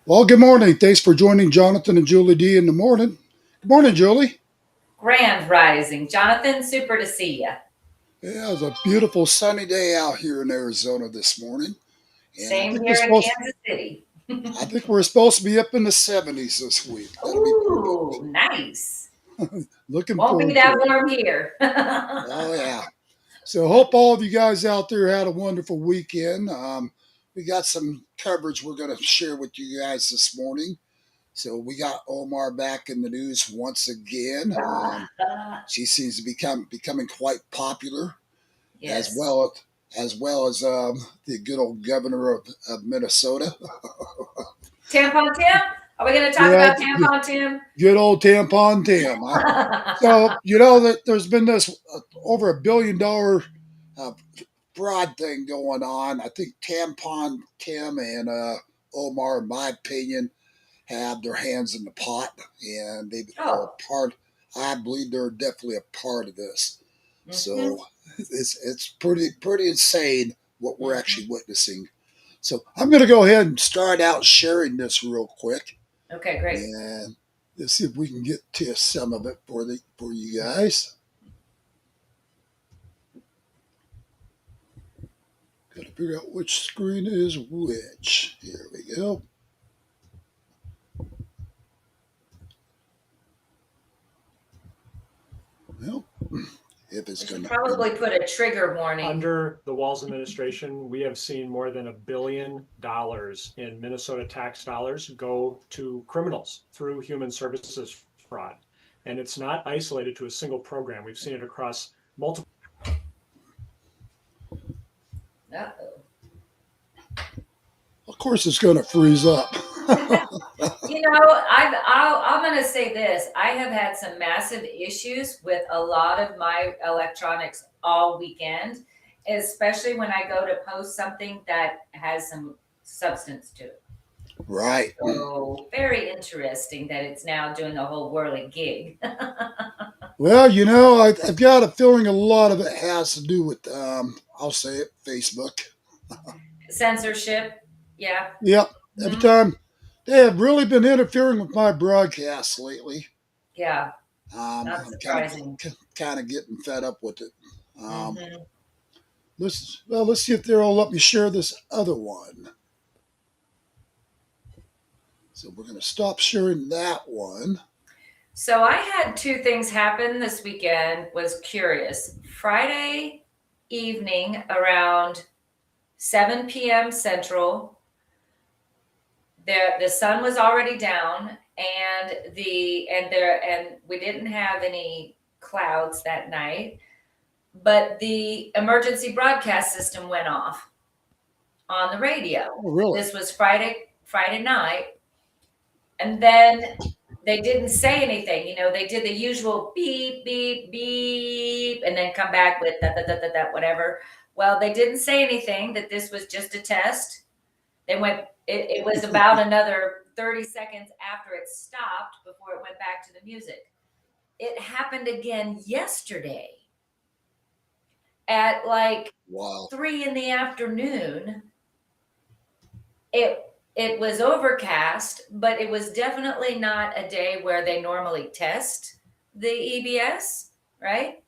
Well, good morning. Thanks for joining Jonathan and Julie D in the morning. Good morning, Julie. Grand rising. Jonathan, super to see you. Yeah, it was a beautiful sunny day out here in Arizona this morning. And Same here in Kansas City. I think we're supposed to be up in the 70s this week. Ooh, nice. Looking Won't forward be that to it. warm here. Oh, yeah. So hope all of you guys out there had a wonderful weekend. We got some coverage we're going to share with you guys this morning. So we got Omar back in the news once again. She seems to be becoming quite popular, Yes. as well as the good old governor of Minnesota. Tampon Tim? Are we going to talk about Tampon Tim? Good old Tampon Tim. So, you know that there's been this over $1 billion fraud thing going on. I think Tampon Tim and Omar, in my opinion, have their hands in the pot, and they are a part. I believe they're definitely a part of this. Mm-hmm. So it's pretty insane what we're actually witnessing. So I'm going to go ahead and start out sharing this real quick. Okay, great. And let's see if we can get to some of it for you guys. Got to figure out which screen is which. Here we go. Well, if it's going to probably put a trigger warning. Under the Walz administration, we have seen more than $1 billion in Minnesota tax dollars go to criminals through human services fraud. And it's not isolated to a single program. We've seen it across multiple. Of course, it's going to freeze up. You know, I'm going to say this. I have had some massive issues with a lot of my electronics all weekend, especially when I go to post something that has some substance to it. Right. So very interesting that it's now doing a whole whirly gig. Well, you know, I've got a feeling a lot of it has to do with, I'll say it, Facebook. Censorship. Yeah. Yep. Every time they have really been interfering with my broadcasts lately. Yeah. Not surprising. Kind of getting fed up with it. Let's see if they'll let me share this other one. So we're going to stop sharing that one. So I had two things happen this weekend. Was curious. Friday evening around 7 p.m. Central, the sun was already down, and we didn't have any clouds that night, but the emergency broadcast system went off on the radio. Oh, really? This was Friday night, and then they didn't say anything. You know, they did the usual beep, beep, beep, and then come back with that, whatever. Well, they didn't say anything, that this was just a test. They went, it was about another 30 seconds after it stopped before it went back to the music. It happened again yesterday at like 3 in the afternoon. It was overcast, but it was definitely not a day where they normally test the EBS, right?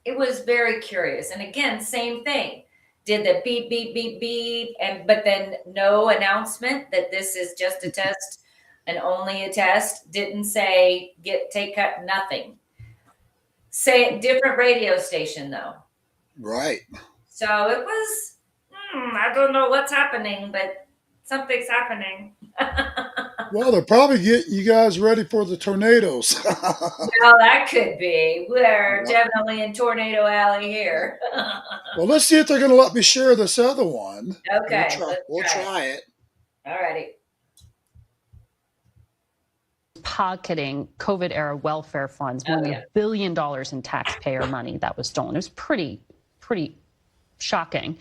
It was very curious. And again, same thing. did the beep, beep, beep, beep, but then no announcement that this is just a test and only a test. Didn't say take cut, nothing. Say different radio station though. Right. So it was, I don't know what's happening, but something's happening. Well, they're probably getting you guys ready for the tornadoes. Well, that could be. We're definitely in Tornado Alley here. Well, let's see if they're going to let me share this other one. Okay. We'll try it. All righty. Pocketing COVID-era welfare funds, more than $1 billion in taxpayer money that was stolen. It was pretty shocking.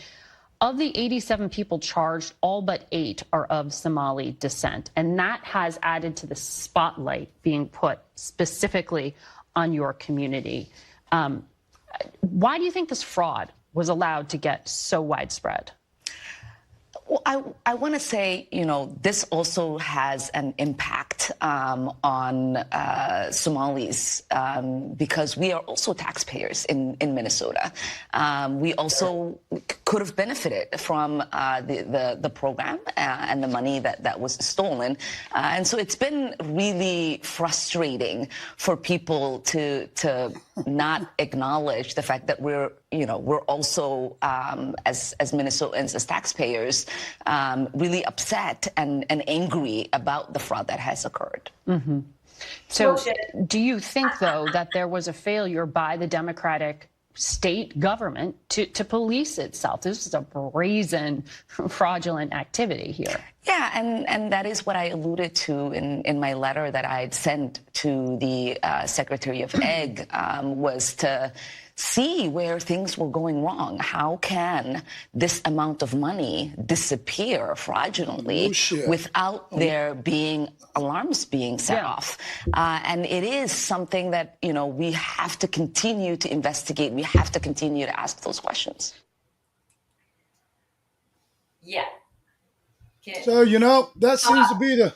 Of the 87 people charged, all but 8 are of Somali descent, and that has added to the spotlight being put specifically on your community. Why do you think this fraud was allowed to get so widespread? Well, I want to say, this also has an impact on Somalis because we are also taxpayers in Minnesota. We also could have benefited from the program and the money that was stolen. And so it's been really frustrating for people to not acknowledge the fact that we're also, as Minnesotans, as taxpayers, really upset and angry about the fraud that has occurred. Mm-hmm. So do you think, though, that there was a failure by the Democratic state government to police itself? This is a brazen, fraudulent activity here. Yeah, and that is what I alluded to in my letter that I'd sent to the Secretary of Ag, was to see where things were going wrong. How can this amount of money disappear fraudulently without there being alarms being set off? And it is something that, we have to continue to investigate. We have to continue to ask those questions. Yeah. So, that seems to be the...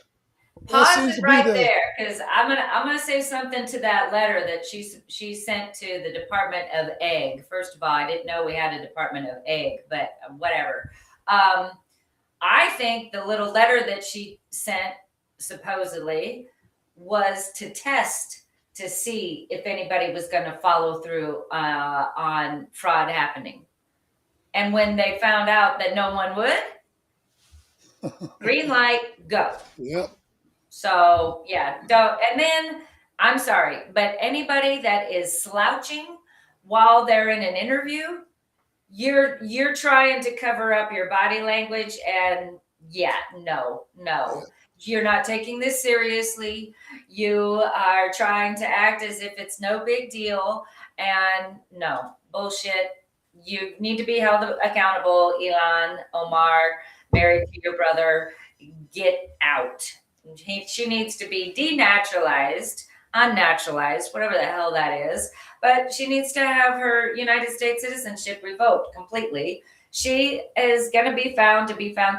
Pause it right there, because I'm gonna say something to that letter that she sent to the Department of Ag. First of all, I didn't know we had a Department of Ag, but whatever. I think the little letter that she sent supposedly was to test to see if anybody was going to follow through on fraud happening. And when they found out that no one would, green light, go. Yep. So don't. And then I'm sorry, but anybody that is slouching while they're in an interview, you're trying to cover up your body language, and no, you're not taking this seriously. You are trying to act as if it's no big deal, and no, bullshit. You need to be held accountable. Ilhan Omar, married to your brother, get out. She needs to be denaturalized, unnaturalized, whatever the hell that is. But she needs to have her United States citizenship revoked completely. She is going to be found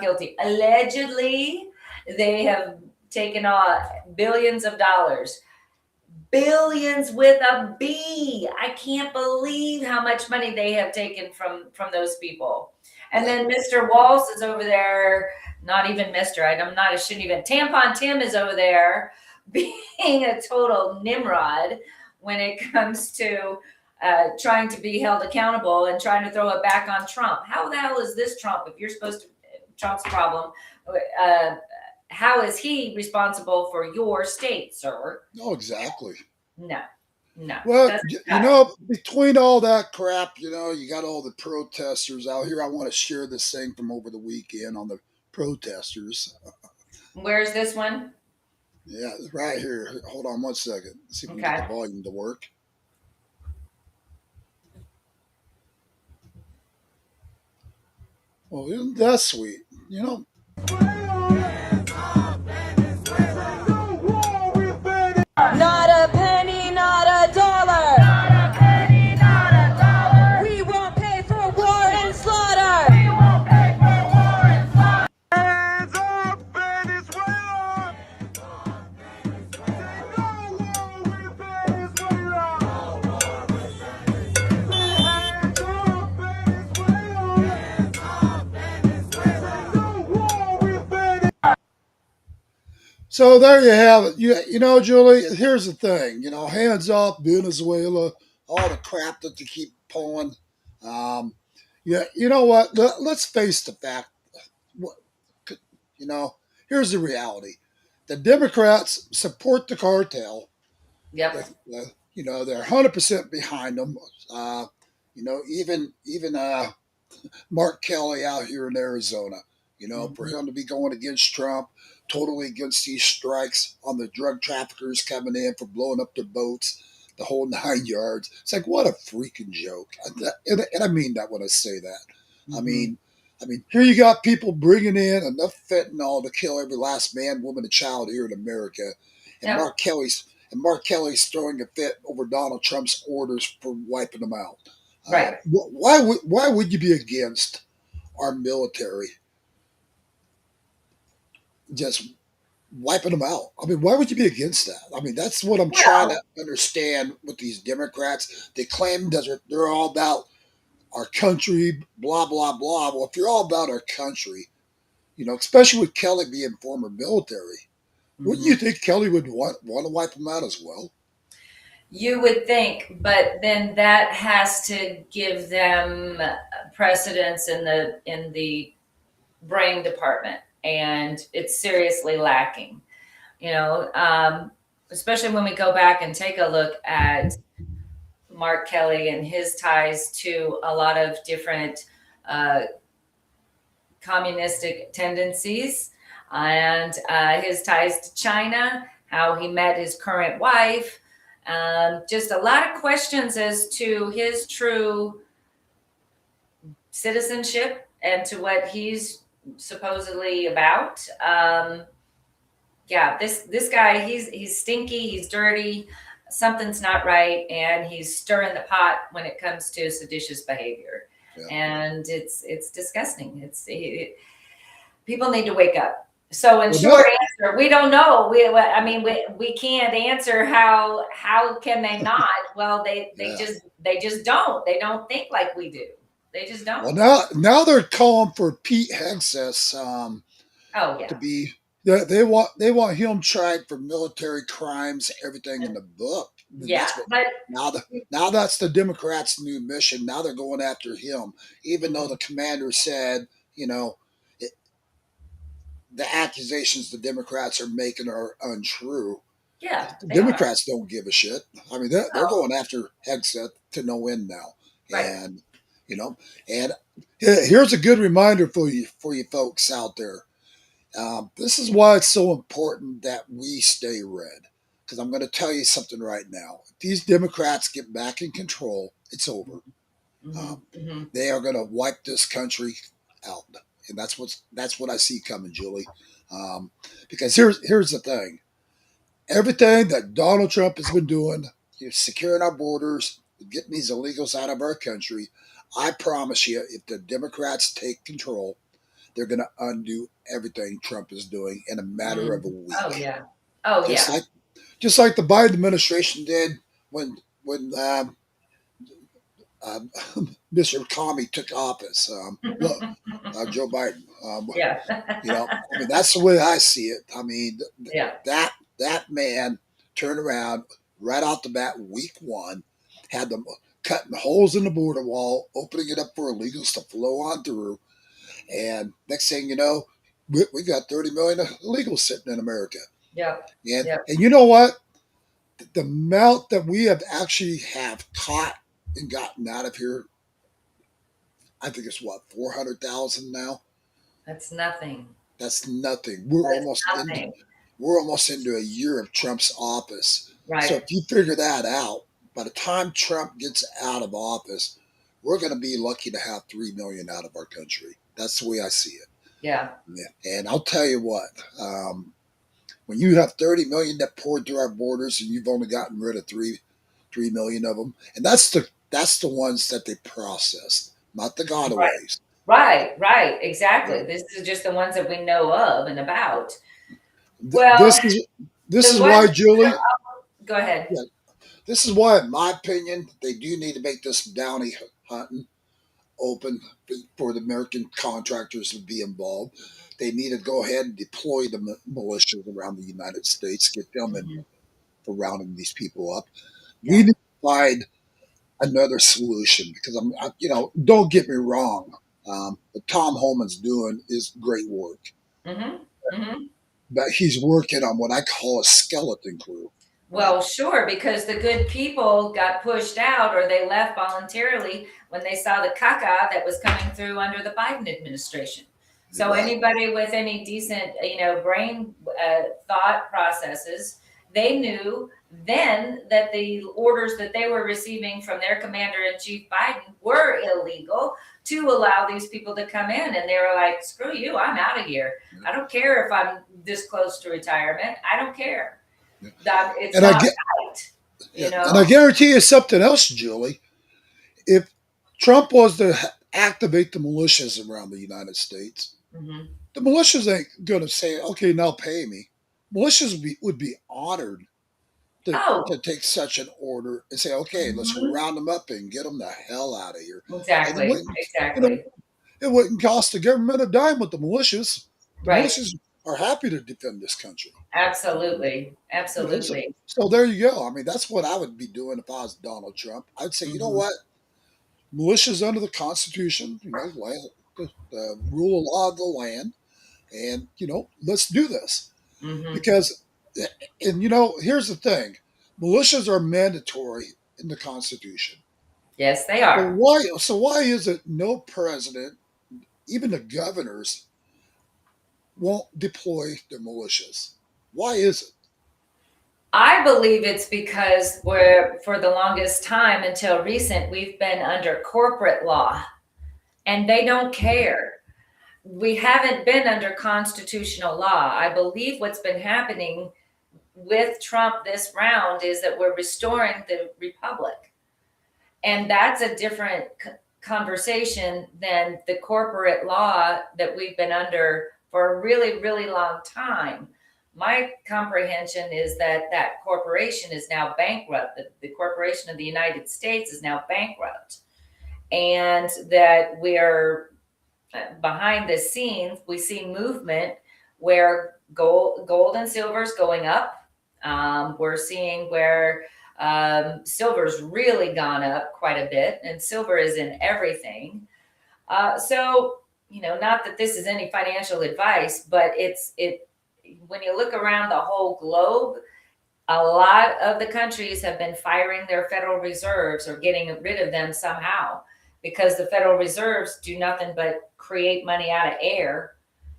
guilty. Allegedly, they have taken billions of dollars. Billions with a B. I can't believe how much money they have taken from those people. And then Mr. Walls is over there. Not even Mr. I shouldn't even. Tampon Tim is over there being a total Nimrod when it comes to trying to be held accountable and trying to throw it back on Trump. How the hell is this Trump? If you're supposed to, Trump's problem, how is he responsible for your state, sir? No, exactly. No. Well, between all that crap, you got all the protesters out here. I want to share this thing from over the weekend on the protesters. Where's this one? Yeah, right here. Hold on one second. Let's see if we can get the volume to work. Well, isn't that sweet? Not a penny, not a dollar. Not a penny, not a dollar. We won't pay for war and slaughter. We won't pay for war and slaughter. Hands up, Venezuela. Say no war with Venezuela. No war with Venezuela. Hands up, Venezuela. So there you have it. You know, Julie, here's the thing. You know, hands off Venezuela, all the crap that they keep pulling. Um, yeah, you know what? Let's face the fact. What, you know, here's the reality. The Democrats support the cartel. Yep. You know, they're 100% behind them. You know, even Mark Kelly out here in Arizona. You know, for him to be going against Trump, totally against these strikes on the drug traffickers coming in for blowing up their boats, the whole 9 yards. It's like, what a freaking joke. And I mean that when I say that. I mean, here you got people bringing in enough fentanyl to kill every last man, woman, and child here in America, and Yep. Mark Kelly's throwing a fit over Donald Trump's orders for wiping them out. Right. Why would you be against our military just wiping them out? I mean, why would you be against that? I mean, that's what I'm trying to understand with these Democrats. They claim they're all about our country, blah, blah, blah. Well, if you're all about our country, you know, especially with Kelly being former military, wouldn't you think Kelly would want to wipe them out as well? You would think, but then that has to give them precedence in the brain department, and it's seriously lacking. You know, especially when we go back and take a look at Mark Kelly and his ties to a lot of different communistic tendencies, and his ties to China, how he met his current wife. Just a lot of questions as to his true citizenship and to what he's supposedly about. Yeah, this guy, he's stinky, he's dirty, something's not right, and he's stirring the pot when it comes to seditious behavior. Yeah. And it's disgusting. People need to wake up. So in short answer, we don't know. We can't answer how can they not? Well, they just don't. They don't think like we do. They just don't. Well, now they're calling for Pete Hegseth to be. They want him tried for military crimes, everything in the book. Yeah, but now that's the Democrats' new mission. Now they're going after him, even though the commander said, you know, the accusations the Democrats are making are untrue. Yeah, the Democrats don't give a shit. I mean, they're going after Hegseth to no end now, right. And you know, and here's a good reminder for you folks out there. This is why it's so important that we stay red. Because I'm going to tell you something right now. If these Democrats get back in control, it's over. They are going to wipe this country out, and that's what I see coming, Julie. Because here's the thing: everything that Donald Trump has been doing, securing our borders, getting these illegals out of our country, I promise you, if the Democrats take control, they're going to undo everything Trump is doing in a matter of a week. Oh yeah. Oh yeah. Just like the Biden administration did when Mr. Comey took office. Joe Biden. Yeah. You know, I mean, that's the way I see it. I mean, yeah. That man turned around right off the bat, week one, had them cutting holes in the border wall, opening it up for illegals to flow on through. And next thing you know, we got 30 million illegals sitting in America. Yeah. And you know what? The amount that we have caught and gotten out of here, I think it's 400,000 now. That's nothing. That's nothing. We're almost into a year of Trump's office. Right. So if you figure that out, by the time Trump gets out of office, we're going to be lucky to have 3 million out of our country. That's the way I see it. Yeah. And I'll tell you what, when you have 30 million that poured through our borders and you've only gotten rid of 3 million of them, and that's the ones that they processed, not the gotaways. Right, exactly. Yeah. This is just the ones that we know of and about. Well, this is why, Julie. Go ahead. Yeah, this is why, in my opinion, they do need to make this bounty hunting open for the American contractors to be involved. They need to go ahead and deploy the militias around the United States, get them in Mhm. for rounding these people up. We Yeah. need to find another solution because don't get me wrong. What Tom Homan's doing is great work, Mhm. Mhm. but he's working on what I call a skeleton crew. Right? Well, sure, because the good people got pushed out or they left voluntarily when they saw the caca that was coming through under the Biden administration. So Right. anybody with any decent, brain thought processes, they knew then that the orders that they were receiving from their commander in chief Biden were illegal to allow these people to come in. And they were like, screw you, I'm out of here. I don't care if I'm this close to retirement. I don't care. That it's And I not get, right, yeah, you and I know. guarantee you something else, Julie. If Trump was to activate the militias around the United States, Hmm. the militias ain't going to say, "Okay, now pay me." Militias would be honored to Oh, take such an order and say, "Okay, let's mhm. round them up and get them the hell out of here." And it Exactly, wouldn't, you know, exactly. it wouldn't cost the government a dime with the militias. The Right. militias are happy to defend this country. Absolutely, So, absolutely. so there you go. I mean, that's what I would be doing if I was Donald Trump. I'd say, you know Hmm. what? Militias under the Constitution, the rule of law of the land, and let's do this Hmm. because, and here's the thing: militias are mandatory in the Constitution. Yes, they So are. why is it no president, even the governors, won't deploy the militias? Why is it? I believe it's because we're, for the longest time until recent, we've been under corporate law and they don't care. We haven't been under constitutional law. I believe what's been happening with Trump this round is that we're restoring the republic. And that's a different conversation than the corporate law that we've been under for a really, really long time. My comprehension is that that corporation is now bankrupt. The corporation of the United States is now bankrupt. And that we are behind the scenes, we see movement where gold and silver is going up. We're seeing where silver's really gone up quite a bit, and silver is in everything. So, not that this is any financial advice, but it when you look around the whole globe, a lot of the countries have been firing their Federal Reserves or getting rid of them somehow because the Federal Reserves do nothing but create money out of air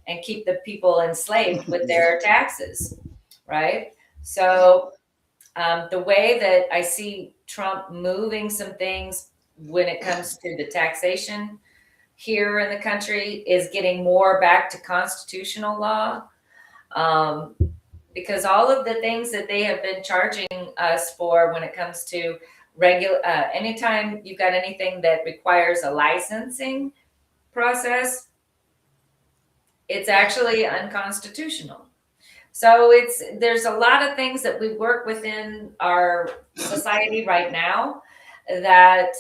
and keep the people enslaved with Yeah, their taxes, right? So the way that I see Trump moving some things when it comes to the taxation here in the country is getting more back to constitutional law. Um, because all of the things that they have been charging us for when it comes to regular, anytime you've got anything that requires a licensing process, it's actually unconstitutional. So there's a lot of things that we work within our society right now that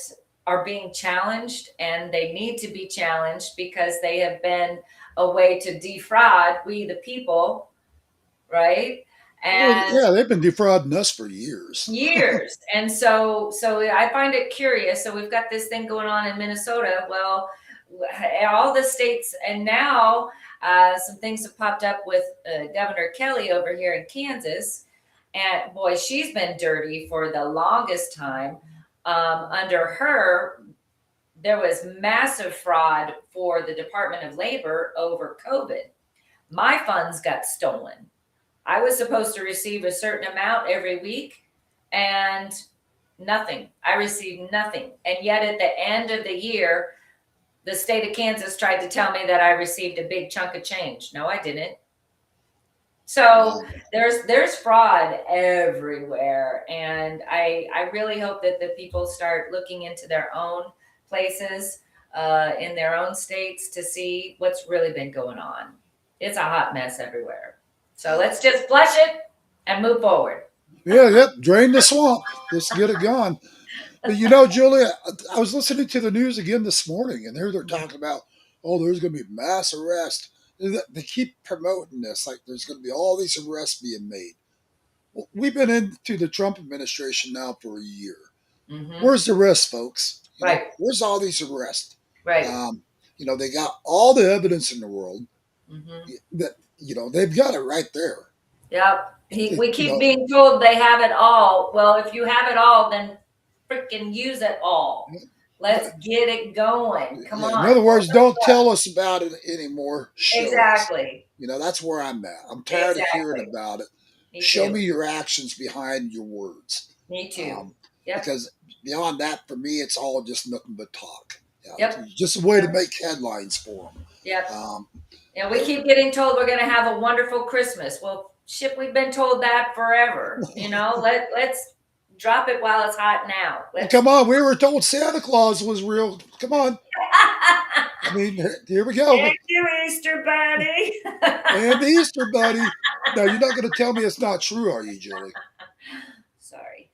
are being challenged, and they need to be challenged because they have been a way to defraud we the people, right? well, And yeah, they've been defrauding us for years. years. And so I find it curious. So we've got this thing going on in Minnesota. Well, all the states, and now some things have popped up with Governor Kelly over here in Kansas. And boy, she's been dirty for the longest time. Under her, there was massive fraud for the Department of Labor over COVID. My funds got stolen. I was supposed to receive a certain amount every week and nothing. I received nothing. And yet at the end of the year, the state of Kansas tried to tell me that I received a big chunk of change. No, I didn't. So there's fraud everywhere. And I really hope that the people start looking into their own places in their own states to see what's really been going on. It's a hot mess everywhere. So let's just flush it and move forward. Yeah, yep. Drain the swamp. Let's get it gone. But you know, Julia, I was listening to the news again this morning, and they're talking about, oh, there's going to be mass arrest. They keep promoting this like there's going to be all these arrests being made. Well, we've been into the Trump administration now for a year. Mm-hmm. Where's the arrest, folks? Right. Where's all these arrests? Right. They got all the evidence in the world Mm-hmm. that they've got it right there. Yep. We keep being told they have it all. Well, if you have it all, then freaking use it all. Let's get it going. Come on. In other words, don't tell us about it anymore. Show exactly. us. That's where I'm at. I'm tired of hearing about it. Show me your actions behind your words. Me too. Because beyond that, for me, it's all just nothing but talk. Yep. Just a way to make headlines for them. Yep. We keep getting told we're going to have a wonderful Christmas. Well, shit, we've been told that forever. Let's drop it while it's hot now. Come on, we were told Santa Claus was real. Come on. I mean, here we go. Thank you, Easter Bunny. And the Easter Bunny. No, you're not going to tell me it's not true, are you, Julie? Sorry.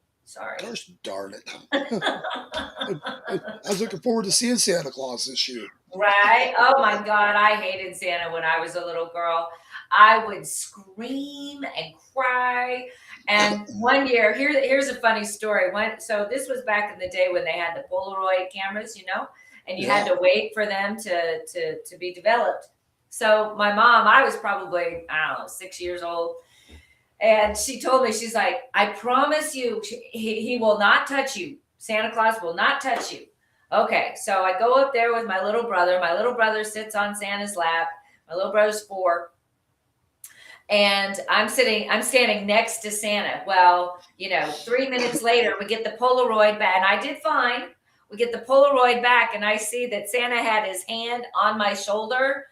Gosh darn it. I was looking forward to seeing Santa Claus this year. Right? Oh my God, I hated Santa when I was a little girl. I would scream and cry. And one year, here's a funny story. So this was back in the day when they had the Polaroid cameras, and you had to wait for them to be developed. So my mom, I was probably, 6 years old. And she told me, she's like, I promise you, he will not touch you. Santa Claus will not touch you. Okay, so I go up there with my little brother. My little brother sits on Santa's lap. My little brother's 4. And I'm standing next to Santa. Well, 3 minutes later, we get the Polaroid back. And I did fine. We get the Polaroid back, and I see that Santa had his hand on my shoulder.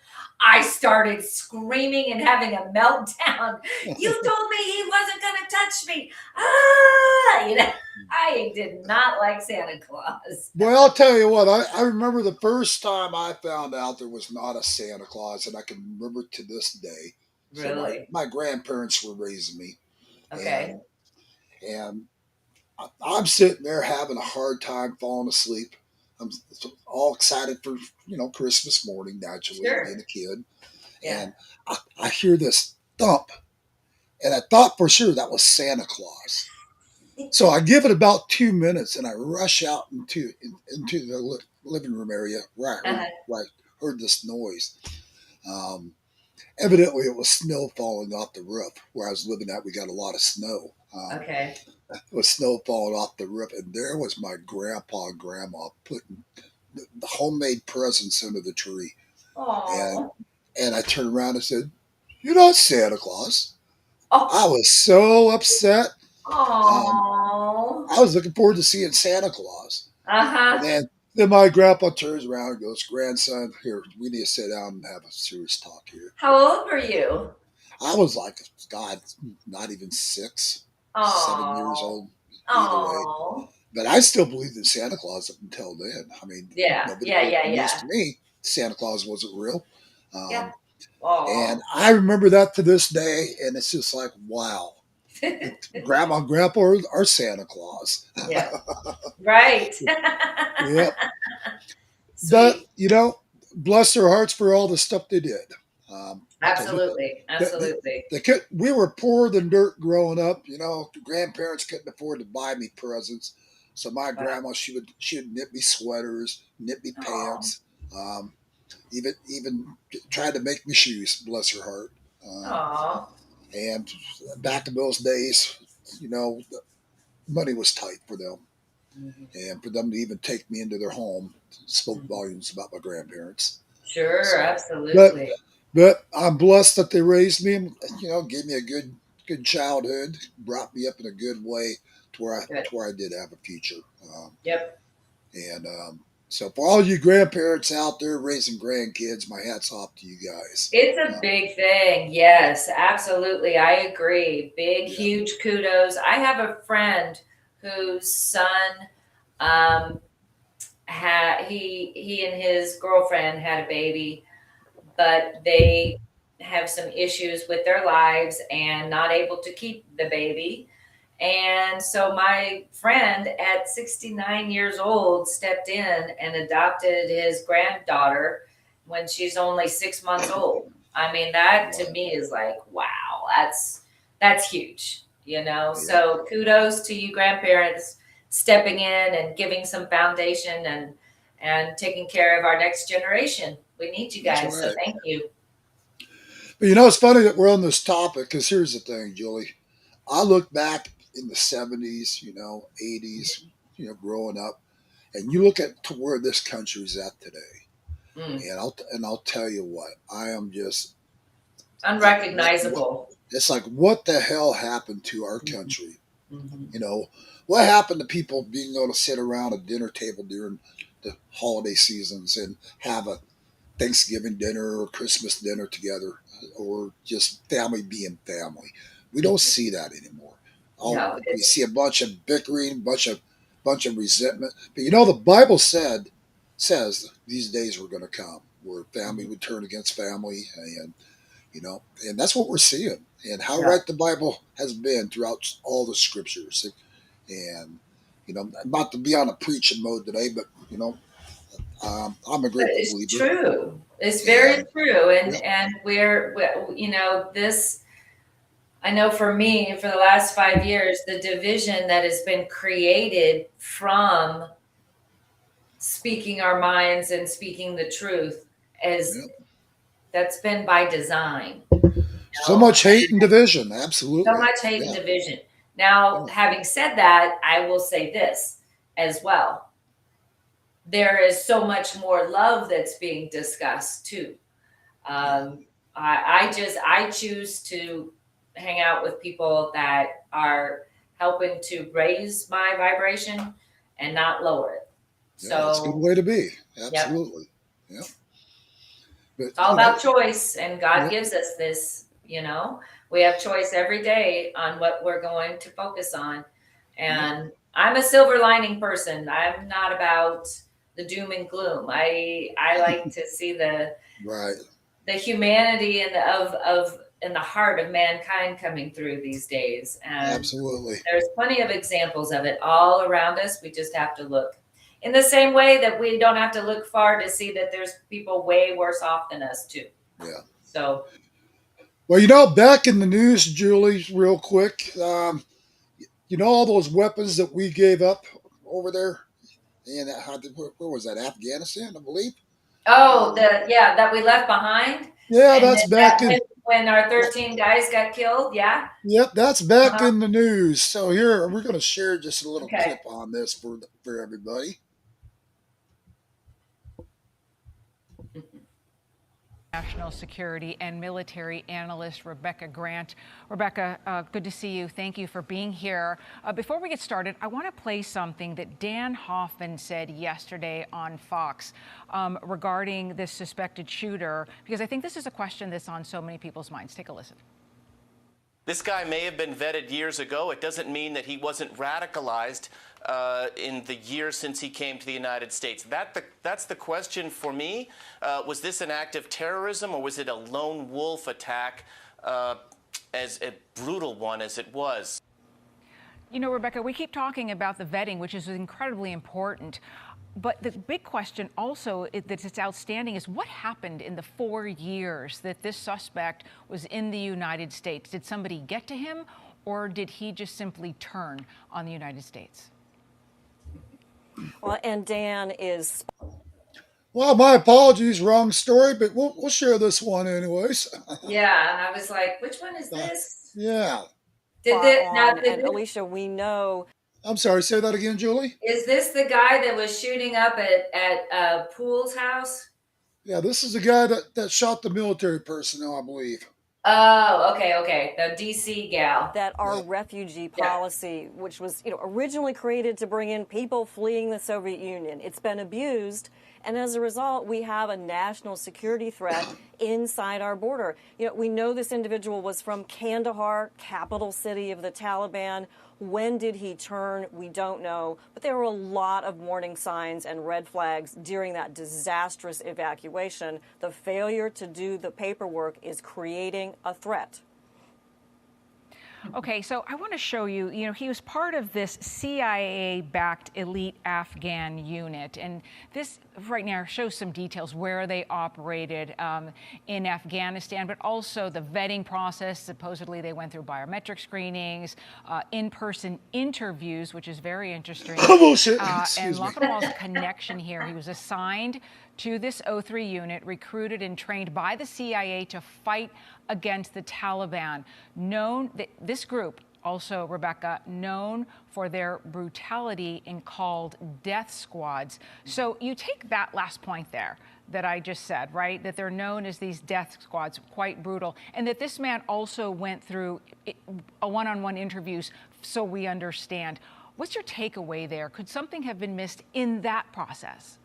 I started screaming and having a meltdown. You told me he wasn't going to touch me. I did not like Santa Claus. Well, I'll tell you what, I remember the first time I found out there was not a Santa Claus, and I can remember to this day. Really? So my grandparents were raising me. Okay. And I'm sitting there having a hard time falling asleep. I'm all excited for, Christmas morning, naturally, being a kid. Yeah. And I hear this thump. And I thought for sure that was Santa Claus. So I give it about 2 minutes, and I rush out into the living room area where I heard this noise. Evidently, it was snow falling off the roof. Where I was living at, we got a lot of snow. Okay. It was snow falling off the roof, and there was my grandpa and grandma putting the homemade presents under the tree. Aww. And I turned around and said, "You're not Santa Claus." Oh. I was so upset. Aww. I was looking forward to seeing Santa Claus. Uh-huh. And then my grandpa turns around and goes, "Grandson, here, we need to sit down and have a serious talk here." How old were you? I was like, God, not even 6, 7 years old. Either way. But I still believed in Santa Claus up until then. I mean, nobody news to me. Santa Claus wasn't real. And I remember that to this day, and it's just like, wow. Grandma and Grandpa are Santa Claus. Yeah. Right. Yep. But, bless their hearts for all the stuff they did. Absolutely. We were poorer than dirt growing up. Grandparents couldn't afford to buy me presents. So my grandma, she would knit me sweaters, knit me pants, even tried to make me shoes, bless her heart. And back in those days, money was tight for them. Mm-hmm. And for them to even take me into their home spoke volumes about my grandparents. Sure, absolutely. But I'm blessed that they raised me, gave me a good childhood, brought me up in a good way to where I did have a future. Yep. And so for all you grandparents out there raising grandkids, my hat's off to you guys. It's a big thing. Yes, absolutely. I agree. Big, huge kudos. I have a friend whose son he and his girlfriend had a baby, but they have some issues with their lives and not able to keep the baby. And so my friend at 69 years old stepped in and adopted his granddaughter when she's only 6 months old. I mean, that to me is like, wow, that's huge, you know? Yeah. So kudos to you grandparents stepping in and giving some foundation and taking care of our next generation. We need you That's guys, so right. thank you. But you know, it's funny that we're on this topic because here's the thing, Julie. I look back in the 70s, you know, 80s, you know, growing up, and you look at to where this country's at today. Mm. And I'll tell you what, I am just Unrecognizable. it's like what the hell happened to our Mm-hmm. country? Mm-hmm. You know, what happened to people being able to sit around a dinner table during the holiday seasons and have a Thanksgiving dinner or Christmas dinner together, or just family being family. We don't see that anymore. No, We see a bunch of bickering, bunch of resentment. But you know, the Bible says these days were going to come where family would turn against family, and you know, and that's what we're seeing. And how yeah. right the Bible has been throughout all the scriptures. And you know, not to be on a preaching mode today, but you know, I'm a But great it's believer. true. It's very And true. yeah, And we're, you know, this, I know for me, for the last 5 years, the division that has been created from speaking our minds and speaking the truth is yeah. that's been by design. So much hate and division. Absolutely. So much hate and Yeah. division. Now, Yeah. having said that, I will say this as well. There is so much more love that's being discussed too. I choose to hang out with people that are helping to raise my vibration and not lower it. Yeah, that's a good So, way to be. yep, Absolutely. Yeah. But it's all you know, about choice, and God yeah, gives us this. You know, we have choice every day on what we're going to focus on. yeah, And I'm a silver lining person. I'm not about the doom and gloom. I like to see right. the humanity and of in the heart of mankind coming through these days. And Absolutely. there's plenty of examples of it all around us. We just have to look. In the same way that we don't have to look far to see that there's people way worse off than us too. Yeah. So Well, you know, back in the news, Julie, real quick, you know all those weapons that we gave up over there, and where was that? Afghanistan, I believe. oh, that we left behind. Yeah, And that's then back in. when our 13 guys got killed, yeah. Yep, that's back Uh-huh. in the news. So here we're going to share just a little Okay. clip on this for everybody. National security and military analyst Rebecca Grant. Rebecca, good to see you. Thank you for being here. Before we get started, I want to play something that Dan Hoffman said yesterday on Fox regarding this suspected shooter, because I think this is a question that's on so many people's minds. Take a listen. This guy may have been vetted years ago. It doesn't mean that he wasn't radicalized in the years since he came to the United States. That's the question for me. Was this an act of terrorism, or was it a lone wolf attack, as a brutal one as it was? You know, Rebecca, we keep talking about the vetting, which is incredibly important. But the big question also that's outstanding is what happened in the 4 years that this suspect was in the United States? Did somebody get to him, or did he just simply turn on the United States? Well, and Dan is. Well, my apologies, wrong story, but we'll share this one anyways. Yeah, and I was like, which one is this? Yeah. And Alicia, we know. I'm sorry, say that again, Julie. Is this the guy that was shooting up at Poole's house? Yeah, this is the guy that shot the military personnel, I believe. Oh, okay. The DC gal. That our refugee policy, which was originally created to bring in people fleeing the Soviet Union, it's been abused. And as a result, we have a national security threat inside our border. We know this individual was from Kandahar, capital city of the Taliban. When did he turn? We don't know. But there were a lot of warning signs and red flags during that disastrous evacuation. The failure to do the paperwork is creating a threat. Okay, so I want to show you, he was part of this CIA-backed elite Afghan unit. And this right now shows some details where they operated in Afghanistan, but also the vetting process. Supposedly they went through biometric screenings, in-person interviews, which is very interesting. Bullshit. And Excuse me. Lachman's connection here, he was assigned to this O3 unit, recruited and trained by the CIA to fight against the Taliban. This group, also, Rebecca, known for their brutality and called death squads. So you take that last point there that I just said, right? That they're known as these death squads, quite brutal. And that this man also went through a one-on-one interviews, so we understand. What's your takeaway there? Could something have been missed in that process?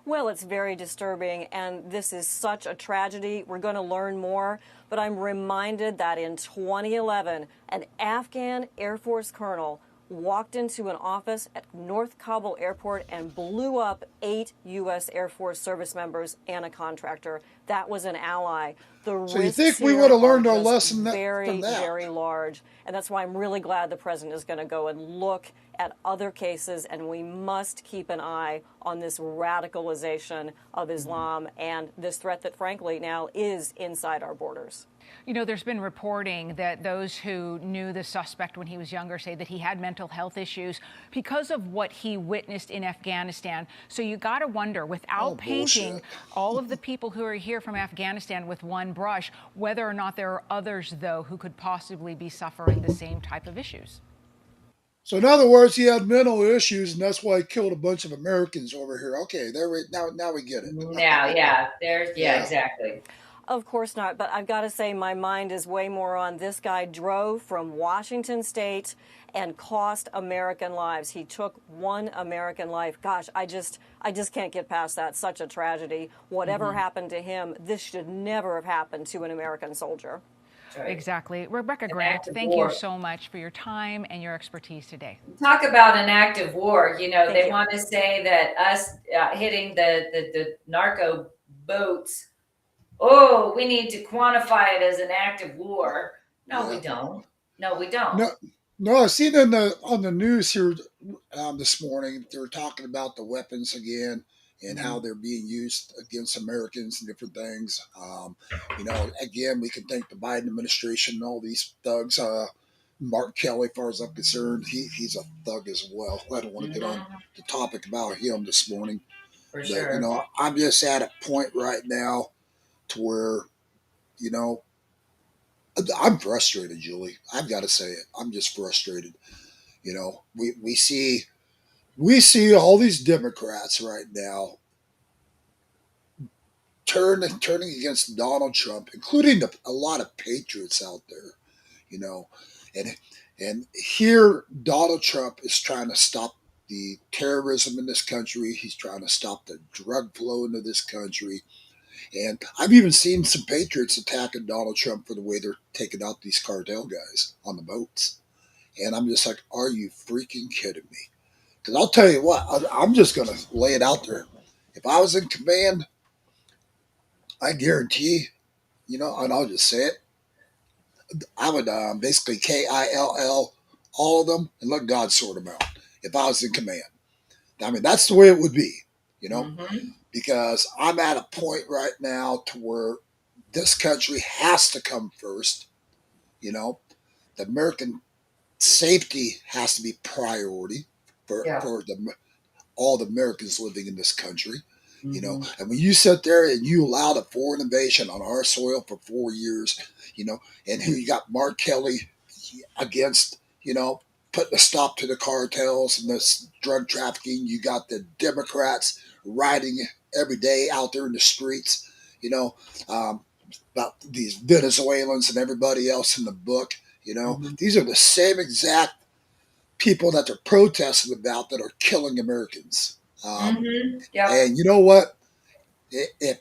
Well, it's very disturbing, and this is such a tragedy. We're going to learn more, but I'm reminded that in 2011, an Afghan Air Force colonel walked into an office at North Kabul Airport and blew up 8 U.S. Air Force service members and a contractor. That was an ally. So you think we would have learned our lesson from that? Very large. And that's why I'm really glad the president is going to go and look at other cases, and we must keep an eye on this radicalization of Islam and this threat that, frankly, now is inside our borders. There's been reporting that those who knew the suspect when he was younger say that he had mental health issues because of what he witnessed in Afghanistan. So you got to wonder, without painting all of the people who are here from Afghanistan with one brush, whether or not there are others, though, who could possibly be suffering the same type of issues. So in other words, he had mental issues, and that's why he killed a bunch of Americans over here. Okay, now we get it. Yeah, exactly. Of course not, but I've got to say my mind is way more on this guy drove from Washington State and cost American lives. He took one American life. Gosh, I just can't get past that. Such a tragedy. Whatever happened to him, this should never have happened to an American soldier. Right. Exactly. Rebecca Grant, thank you so much for your time and your expertise today. Talk about an act of war. They want to say that us hitting the narco boats, we need to quantify it as an act of war. No, we don't. No, I seen on the news here this morning, they were talking about the weapons again and how they're being used against Americans and different things. Again, we can thank the Biden administration and all these thugs. Mark Kelly, as far as I'm concerned, he's a thug as well. I don't want to get on the topic about him this morning. For sure. I'm just at a point right now to where, I'm frustrated, Julie. I've got to say it. I'm just frustrated. We see all these Democrats right now turning against Donald Trump, including a lot of patriots out there. And here Donald Trump is trying to stop the terrorism in this country. He's trying to stop the drug flow into this country. And I've even seen some patriots attacking Donald Trump for the way they're taking out these cartel guys on the boats. And I'm just like, are you freaking kidding me? Because I'll tell you what, I'm just going to lay it out there. If I was in command, I guarantee, and I'll just say it, I would basically KILL all of them and let God sort them out if I was in command. I mean, that's the way it would be, because I'm at a point right now to where this country has to come first. The American safety has to be priority for all the Americans living in this country. And when you sit there and you allowed a foreign invasion on our soil for 4 years, and who you got Mark Kelly against, putting a stop to the cartels and this drug trafficking. You got the Democrats riding every day out there in the streets, about these Venezuelans and everybody else in the book. These are the same exact people that they're protesting about that are killing Americans. And you know what? If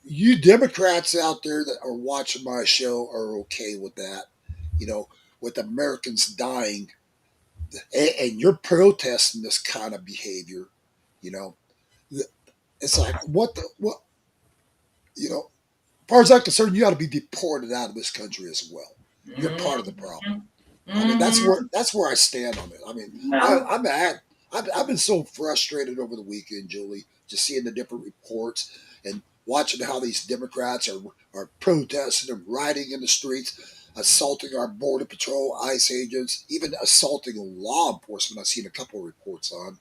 you Democrats out there that are watching my show are okay with that, with Americans dying, and you're protesting this kind of behavior, it's like, what? As far as I'm concerned, you ought to be deported out of this country as well. you're part of the problem. Mm-hmm. I mean, that's where I stand on it. I mean, No. I've been so frustrated over the weekend, Julie, just seeing the different reports and watching how these Democrats are protesting and rioting in the streets, assaulting our border patrol, ICE agents, even assaulting law enforcement. I've seen a couple of reports on.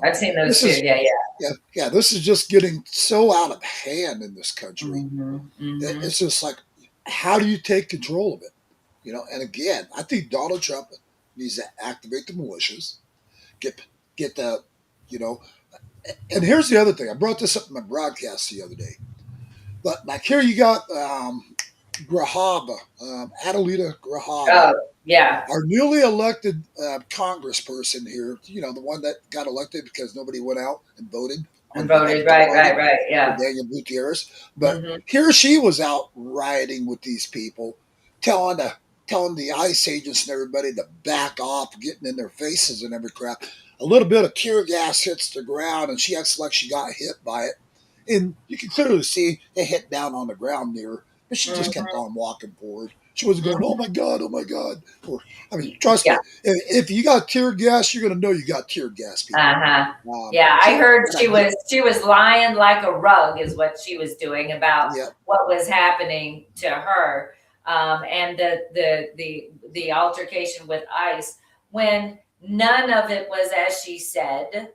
I've seen those This too. is yeah. This is just getting so out of hand in this country. It's just like, how do you take control of it? You know, and again, I think Donald Trump needs to activate the militias, get the, you know, and here's the other thing. I brought this up in my broadcast the other day. But like here you got Grahaba, Adelita Grahaba, Oh, yeah. our newly elected congressperson here, you know, the one that got elected because nobody went out and voted. And voted, right, yeah. Daniel Gutierrez. But here she was out rioting with these people, telling the ICE agents and everybody to back off, getting in their faces and every crap. A little bit of tear gas hits the ground, and she acts like she got hit by it. And you can clearly see it hit down on the ground near her, but she just kept on walking forward. She wasn't going, oh my God. Or, I mean, trust me, if you got tear gas, you're going to know you got tear gas. People. Yeah, I heard she was lying like a rug is what she was doing about what was happening to her, and the altercation with ICE when none of it was as she said.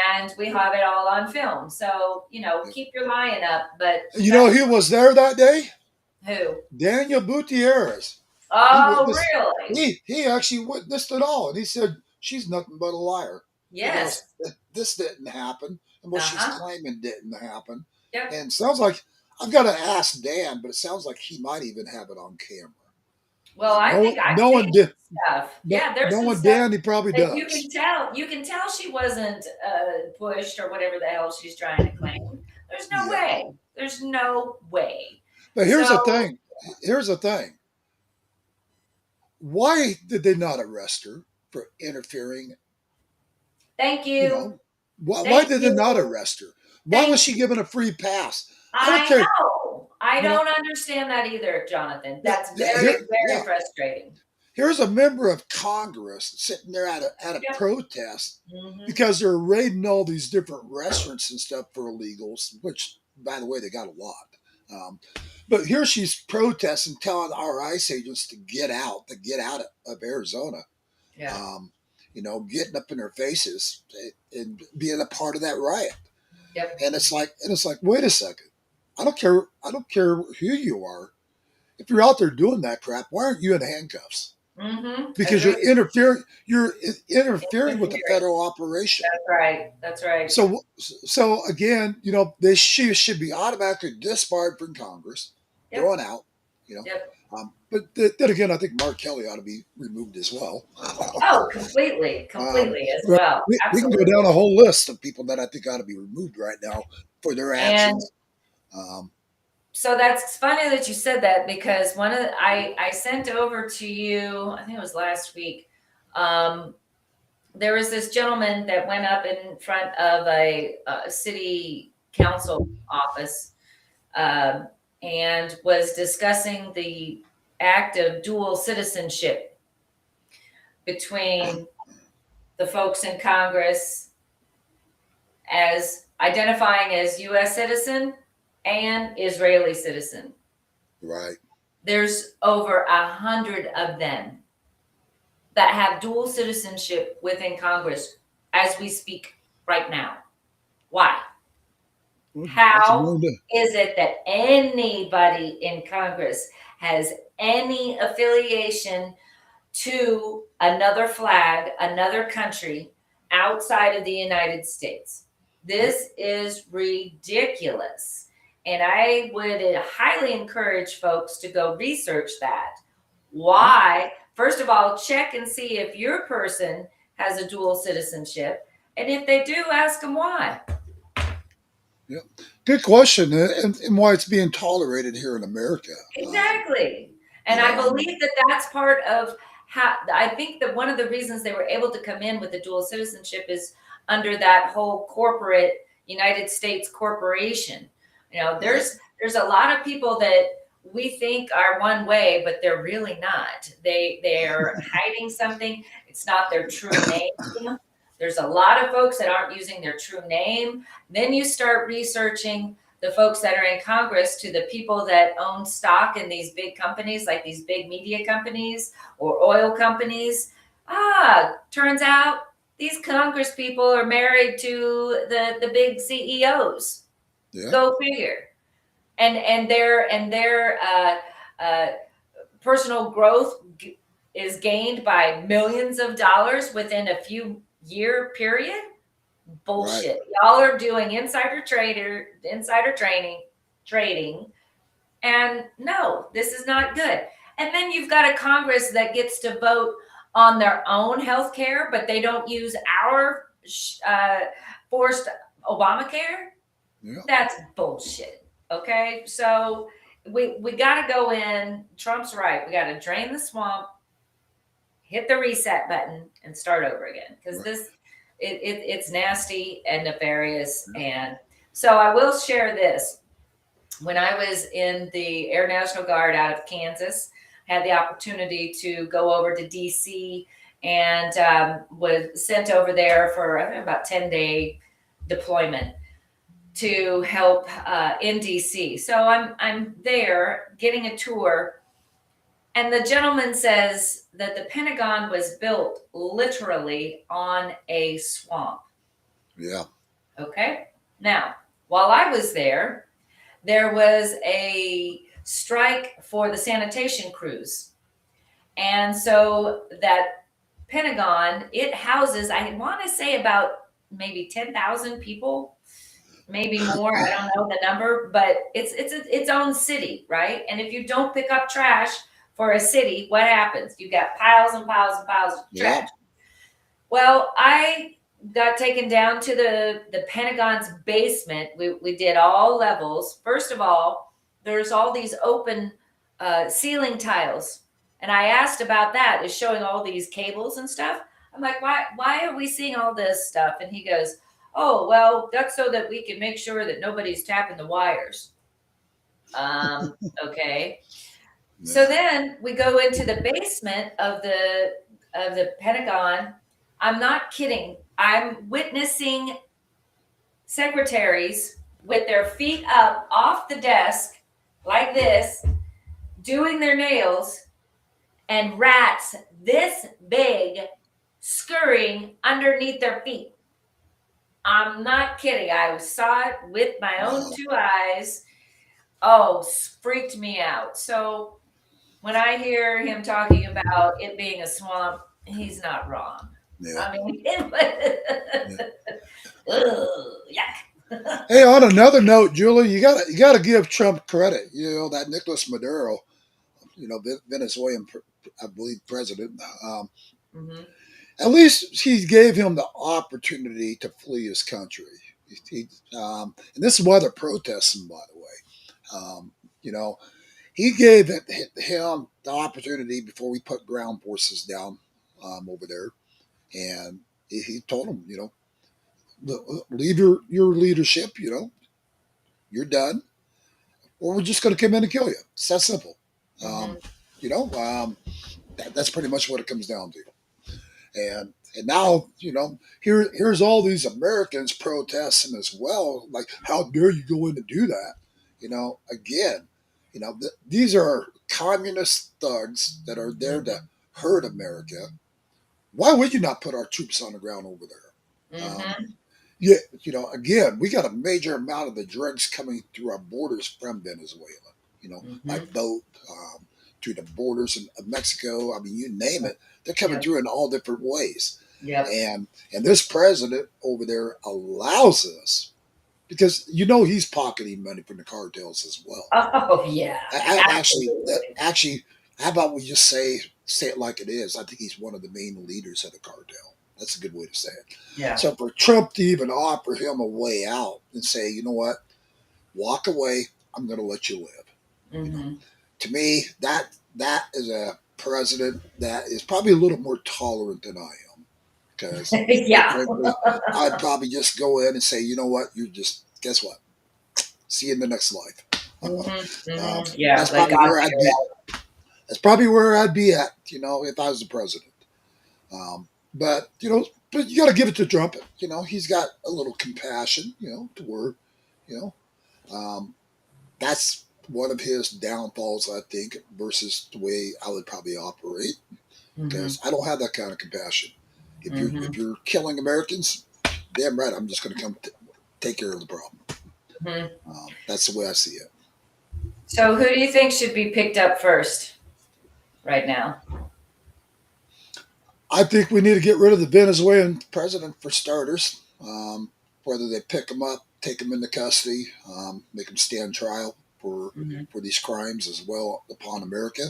And we have it all on film. So, you know, keep your lying up. But you know who was there that day? Who? Daniel Gutierrez. Oh, really? He actually witnessed it all, and he said she's nothing but a liar. Yes. This didn't happen, and what she's claiming didn't happen. Yep. And it sounds like, I've got to ask Dan, but it sounds like he might even have it on camera. Well, I think I've seen stuff. Yeah, there's some stuff Dan, he probably does. You can tell she wasn't pushed or whatever the hell she's trying to claim. There's no way. There's no way. But here's the thing. Here's the thing. Why did they not arrest her for interfering? Thank you. You know, why did they not arrest her? Why was she given a free pass? I know. I don't understand that either, Jonathan. That's very frustrating. Here's a member of Congress sitting there at a protest because they're raiding all these different restaurants and stuff for illegals, which, by the way, they got a lot. But here she's protesting, telling our ICE agents to get out of Arizona. Yeah. You know, getting up in their faces and being a part of that riot. Yep. And it's like, wait a second. I don't care who you are. If you're out there doing that crap, why aren't you in handcuffs? Because you're interfering with the federal operation. That's right. So again, you know, she should be automatically disbarred from Congress, thrown out. You know, but then again, I think Mark Kelly ought to be removed as well. Oh, completely as well. We can go down a whole list of people that I think ought to be removed right now for their actions. So that's funny that you said that, because one of I sent over to you, I think it was last week. There was this gentleman that went up in front of a city council office and was discussing the act of dual citizenship between the folks in Congress as identifying as U.S. citizen and Israeli citizen. Right. There's over 100 of them that have dual citizenship within Congress as we speak right now. Why? How is it that anybody in Congress has any affiliation to another flag, another country outside of the United States? This is ridiculous. And I would highly encourage folks to go research that. Why? First of all, check and see if your person has a dual citizenship. And if they do, ask them why. Yeah, good question. And why it's being tolerated here in America. Exactly. And I believe that that's part of how, I think that one of the reasons they were able to come in with the dual citizenship is under that whole corporate United States corporation. You know, there's a lot of people that we think are one way, but they're really not. They're hiding something. It's not their true name. There's a lot of folks that aren't using their true name. Then you start researching the folks that are in Congress to the people that own stock in these big companies, like these big media companies or oil companies. Turns out these Congress people are married to the big CEOs. Yeah. Go figure. And their personal growth is gained by millions of dollars within a few year period. Bullshit. Right. Y'all are doing insider trading. And no, this is not good. And then you've got a Congress that gets to vote on their own health care, but they don't use our forced Obamacare. Yeah. That's bullshit. Okay. So we got to go in. Trump's right. We got to drain the swamp, hit the reset button, and start over again. Because it's nasty and nefarious. And so I will share this. When I was in the Air National Guard out of Kansas, I had the opportunity to go over to DC and was sent over there for about 10-day deployment to help in DC. So I'm there getting a tour, and the gentleman says that the Pentagon was built literally on a swamp. Yeah. Okay. Now, while I was there was a strike for the sanitation crews. And so that Pentagon, it houses, I want to say about maybe 10,000 people, maybe more. I don't know the number, but it's its own city, right? And if you don't pick up trash for a city, what happens? You got piles and piles and piles of trash. Yeah. Well, I got taken down to the Pentagon's basement. We did all levels. First of all, there's all these open ceiling tiles. And I asked about that. It's showing all these cables and stuff. I'm like, why are we seeing all this stuff? And he goes, oh, well, that's so that we can make sure that nobody's tapping the wires. Okay. Yeah. So then we go into the basement of the Pentagon. I'm not kidding. I'm witnessing secretaries with their feet up off the desk like this, doing their nails, and rats this big scurrying underneath their feet. I'm not kidding. I saw it with my own two eyes. Oh, freaked me out. So when I hear him talking about it being a swamp, he's not wrong. Yeah. I mean, yuck. Hey, on another note, Julie, you gotta give Trump credit. You know, that Nicolás Maduro, Venezuelan, I believe, president. At least he gave him the opportunity to flee his country. And this is why they're protesting, by the way. He gave him the opportunity before we put ground forces down over there. And he told him, leave your leadership, you're done, or we're just going to come in and kill you. It's that simple. That's pretty much what it comes down to. And now, here's all these Americans protesting as well. Like, how dare you go in and do that? Again, these are communist thugs that are there to hurt America. Why would you not put our troops on the ground over there? Again, we got a major amount of the drugs coming through our borders from Venezuela, by boat, to the borders of Mexico. I mean, you name it. They're coming through in all different ways. Yeah. And this president over there allows us, because he's pocketing money from the cartels as well. Oh yeah. Actually, how about we just say it like it is? I think he's one of the main leaders of the cartel. That's a good way to say it. Yeah. So for Trump to even offer him a way out and say, you know what, walk away, I'm going to let you live. To me, that is a president that is probably a little more tolerant than I am. Because frankly, I'd probably just go in and say, you know what, guess what? See you in the next life. Yeah, That's let probably God where I'd figure be. it out. That's probably where I'd be at, if I was the president. But but you got to give it to Trump. He's got a little compassion. To where, you know, um, that's one of his downfalls, I think, versus the way I would probably operate, because I don't have that kind of compassion. If you're killing Americans, damn right, I'm just going to come take care of the problem. That's the way I see it. So who do you think should be picked up first right now? I think we need to get rid of the Venezuelan president for starters. Whether they pick him up, take him into custody, make him stand trial for these crimes as well upon America.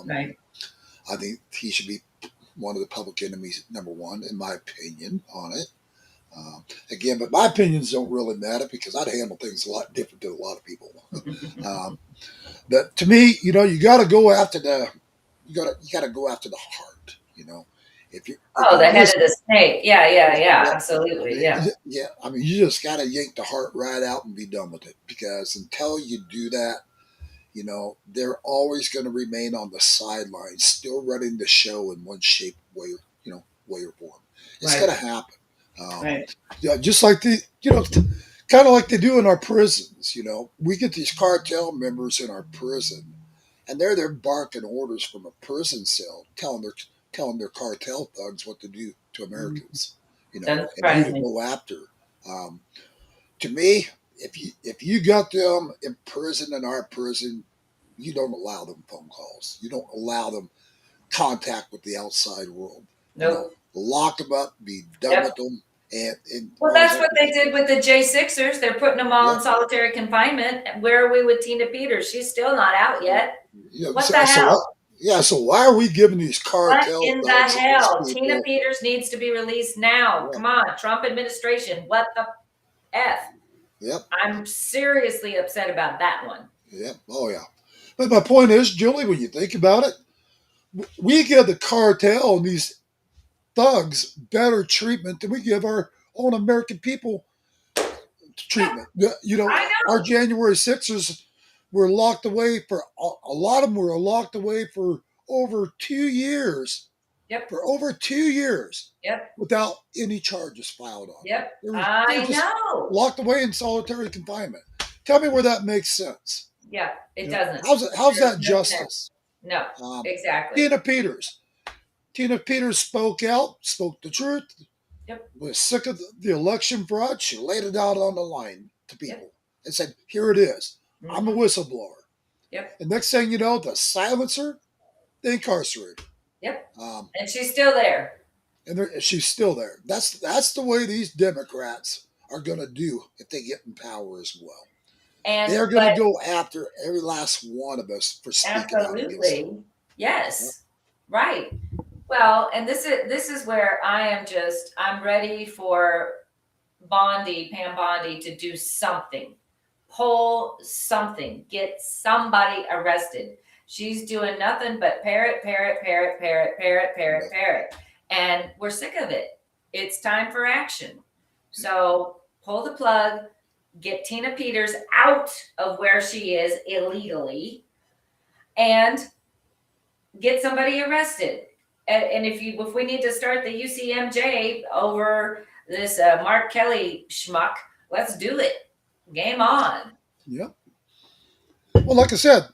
Right. I think he should be one of the public enemies, number one, in my opinion, on it. Again, but my opinions don't really matter because I'd handle things a lot different than a lot of people. But to me, you got to go after you got to go after the heart. If you Oh, the head just, of the snake. Yeah, yeah, absolutely. Yeah. yeah. I mean, you just got to yank the heart right out and be done with it, because until you do that, they're always going to remain on the sidelines, still running the show in one shape, way, way or form. It's Right. going to happen. Right. Yeah, just like kind of like they do in our prisons. We get these cartel members in our prison, and they're there barking orders from a prison cell, telling their cartel thugs what to do to Americans. That's And who to surprising. go after. To me, if you got them in prison in our prison, you don't allow them phone calls. You don't allow them contact with the outside world. Nope. Lock them up, be done Yep. with them, and Well, that's what they did with the J6ers. They're putting them all in solitary confinement. Where are we with Tina Peters? She's still not out yet. What the hell? So why are we giving these What cartel in the thugs and hell? these Tina people? Peters needs to be released now. Yeah. Come on, Trump administration. What the F? Yep. I'm seriously upset about that one. Yep. Oh yeah. But my point is, Julie, when you think about it, we give the cartel and these thugs better treatment than we give our own American people treatment. I know. Our January 6ers were locked away for a lot of them were locked away for over 2 years. Yep. For over 2 years. Yep. Without any charges filed on. Yep. They were I just know. locked away in solitary confinement. Tell me where that makes sense. Yeah, it doesn't. How's that There's no justice? sense. No, exactly. Tina Peters spoke out, spoke the truth. Yep. Was sick of the election fraud. She laid it out on the line to people and said, "Here it is. I'm a whistleblower." Yep. And next thing you know, the silencer, they incarcerated. Yep. And she's still there. And she's still there. That's the way these Democrats are going to do if they get in power as well. And they're going to go after every last one of us for speaking out against them. Yes. Yep. Right. Well, and this is where I'm ready for Pam Bondi to do something. Pull something. Get somebody arrested. She's doing nothing but parrot. And we're sick of it. It's time for action. So pull the plug, get Tina Peters out of where she is illegally, and get somebody arrested. And if we need to start the UCMJ over this Mark Kelly schmuck, let's do it. Game on. Yep. Well, like I said,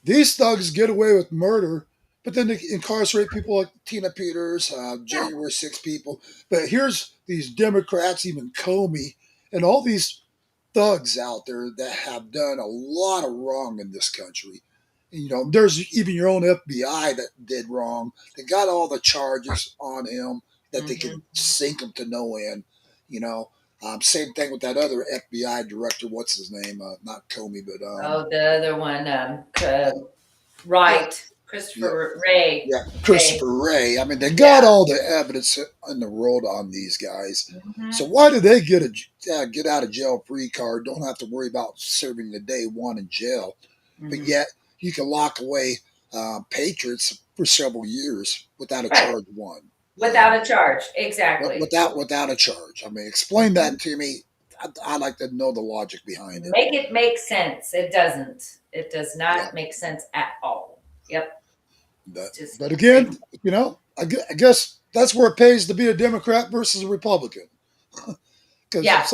these thugs get away with murder, but then they incarcerate people like Tina Peters, January 6 people. But here's these Democrats, even Comey, and all these thugs out there that have done a lot of wrong in this country. And, there's even your own FBI that did wrong. They got all the charges on him that they can sink him to no end. Same thing with that other FBI director. What's his name? Not Comey, but the other one, right? Christopher Wray. Yeah, Christopher Wray. I mean, they got all the evidence in the world on these guys. So why do they get a get out of jail free card? Don't have to worry about serving the day one in jail, but yet you can lock away patriots for several years without a charge one. Without a charge, exactly. Without a charge. I mean, explain that to me. I like to know the logic behind it. Make it make sense. It doesn't. It does not make sense at all. Yep. But again, I guess that's where it pays to be a Democrat versus a Republican. Because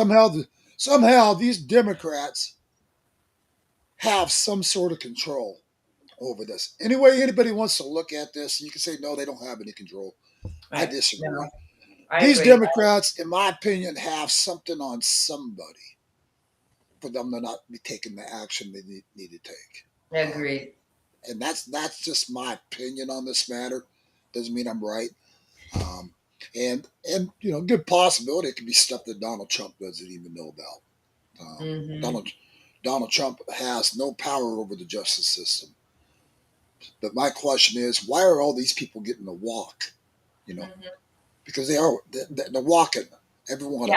somehow these Democrats have some sort of control over this. Anyway, anybody wants to look at this, you can say, no, they don't have any control. Right. I disagree. No, these agree. Democrats, in my opinion, have something on somebody for them to not be taking the action they need to take. Agreed. And that's just my opinion on this matter. Doesn't mean I'm right. And good possibility it could be stuff that Donald Trump doesn't even know about. Donald Trump has no power over the justice system. But my question is, why are all these people getting a walk? Because they're walking, everyone.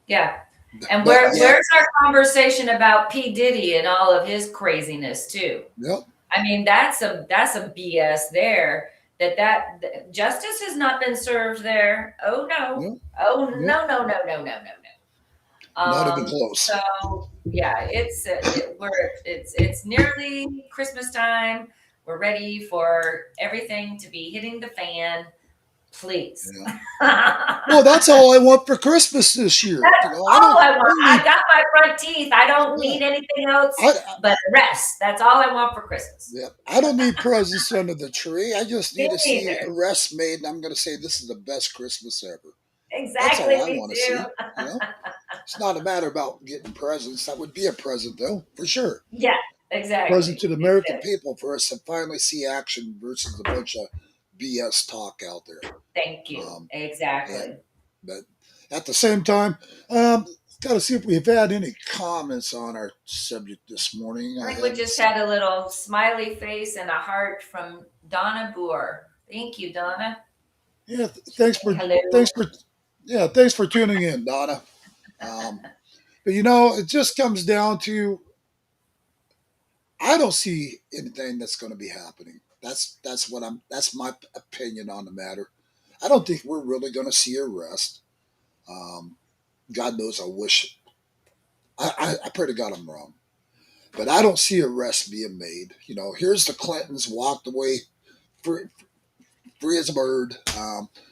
Yeah. And where's our conversation about P. Diddy and all of his craziness too? Yep. I mean, that's a BS there. That justice has not been served there. Oh no. Yep. Oh yep. No. Not even close. So yeah, it's nearly Christmas time. We're ready for everything to be hitting the fan. Please. Yeah. Well, that's all I want for Christmas this year. That's all I want. I got my front teeth. I don't need anything else but rest. That's all I want for Christmas. Yeah. I don't need presents under the tree. I just need to see arrests made, and I'm going to say this is the best Christmas ever. Exactly. That's all I want to see. It's not a matter about getting presents. That would be a present, though, for sure. Yeah, exactly. Present to the American people for us to finally see action versus a bunch of BS talk out there. Thank you. Exactly. But at the same time, got to see if we've had any comments on our subject this morning. I think we just had a little smiley face and a heart from Donna Boer. Thank you, Donna. Yeah, thanks for tuning in, Donna. But it just comes down to I don't see anything that's going to be happening. That's my opinion on the matter. I don't think we're really going to see arrest. God knows I wish. I pray to God I'm wrong. But I don't see arrests being made. Here's the Clintons walked away free as a bird.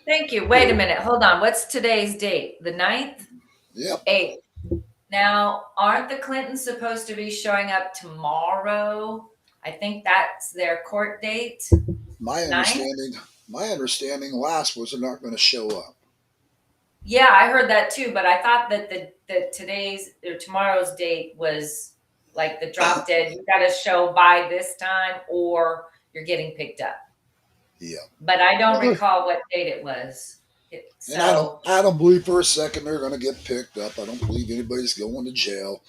Thank you. Wait a minute. Hold on. What's today's date? The 9th? Yep. 8th. Now, aren't the Clintons supposed to be showing up tomorrow? I think that's their court date. My understanding last was they're not going to show up. Yeah, I heard that too, but I thought that today's or tomorrow's date was like the drop dead. You got to show by this time or you're getting picked up. Yeah. But I don't recall what date it was. And I don't believe for a second they're going to get picked up. I don't believe anybody's going to jail.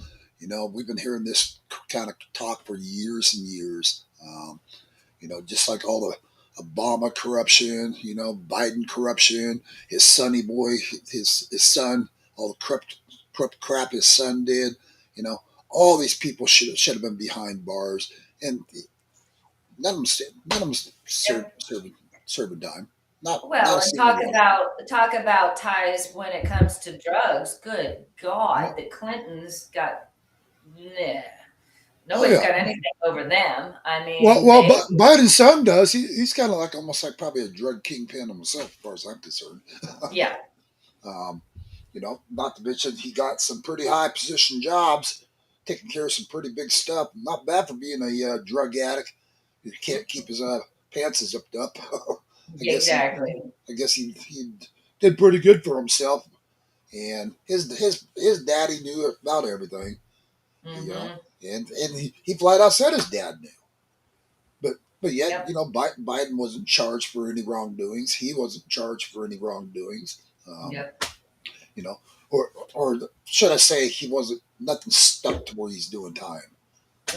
We've been hearing this kind of talk for years and years. Just like all the Obama corruption, Biden corruption, his sonny boy, his son, all the corrupt crap his son did. All these people should have been behind bars, and none of them serve a dime. Talk about ties when it comes to drugs. Good God, the Clintons got nobody's got anything over them. I mean, Biden's son does. He's kind of almost like probably a drug kingpin himself, as far as I'm concerned. Yeah. Not to mention he got some pretty high position jobs, taking care of some pretty big stuff. Not bad for being a drug addict. He can't keep his pants zipped up. I guess he did pretty good for himself, and his daddy knew about everything, and he flat out said his dad knew, but yet Biden wasn't charged for any wrongdoings. He wasn't charged for any wrongdoings, or should I say nothing stuck to where he's doing time.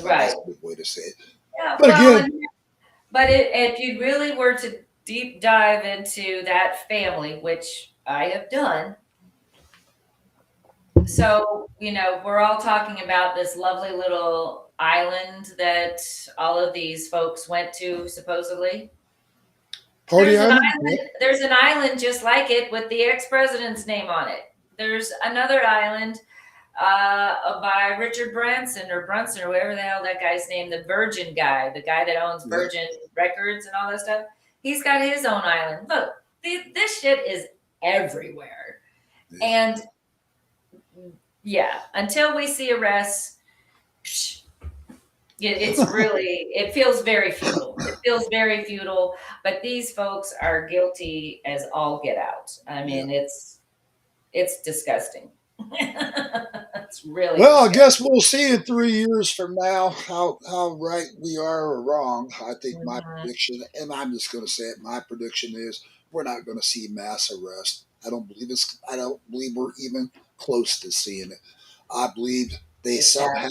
Right, that's a good way to say it. Yeah, but if you really were to deep dive into that family, which I have done. So, we're all talking about this lovely little island that all of these folks went to, supposedly. There's an island just like it with the ex-president's name on it. There's another island by Richard Branson or whatever the hell that guy's name, the Virgin guy, the guy that owns Virgin Records and all that stuff. He's got his own island. Look, this shit is everywhere. And yeah, until we see arrests, it's really, it feels very futile. It feels very futile, but these folks are guilty as all get out. I mean, it's disgusting. It's really well. disgusting. I guess we'll see in 3 years from now how right we are or wrong. I think my prediction, and I'm just going to say it. My prediction is we're not going to see mass arrest. I don't believe we're even close to seeing it. I believe they somehow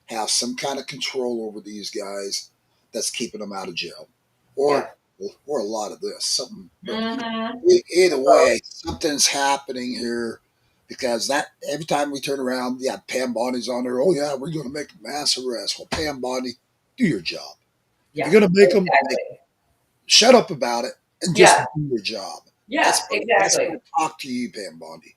have some kind of control over these guys that's keeping them out of jail, or a lot of this. Something. Either way, something's happening here. Because that every time we turn around, Pam Bondi's on there. Oh yeah, we're going to make a mass arrest. Well, Pam Bondi, do your job. If you're going to make them, shut up about it and just do your job. That's what I talk to you, Pam Bondi.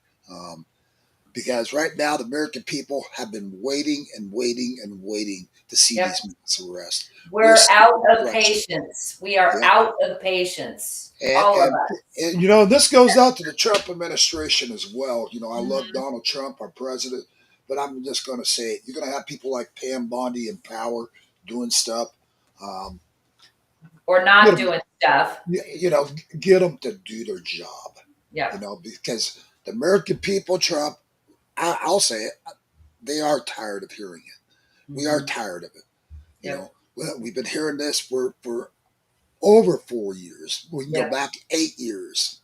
Because right now the American people have been waiting and waiting and waiting to see these mass arrests. We're out of patience. We are out of patience. All of us. And this goes out to the Trump administration as well. I love Donald Trump, our president, but I'm just going to say it. You're going to have people like Pam Bondi in power doing stuff. Or not doing stuff. Get them to do their job. Yeah. Because the American people, Trump, I'll say it, they are tired of hearing it. We are tired of it. We've been hearing this for over 4 years. We can go back 8 years,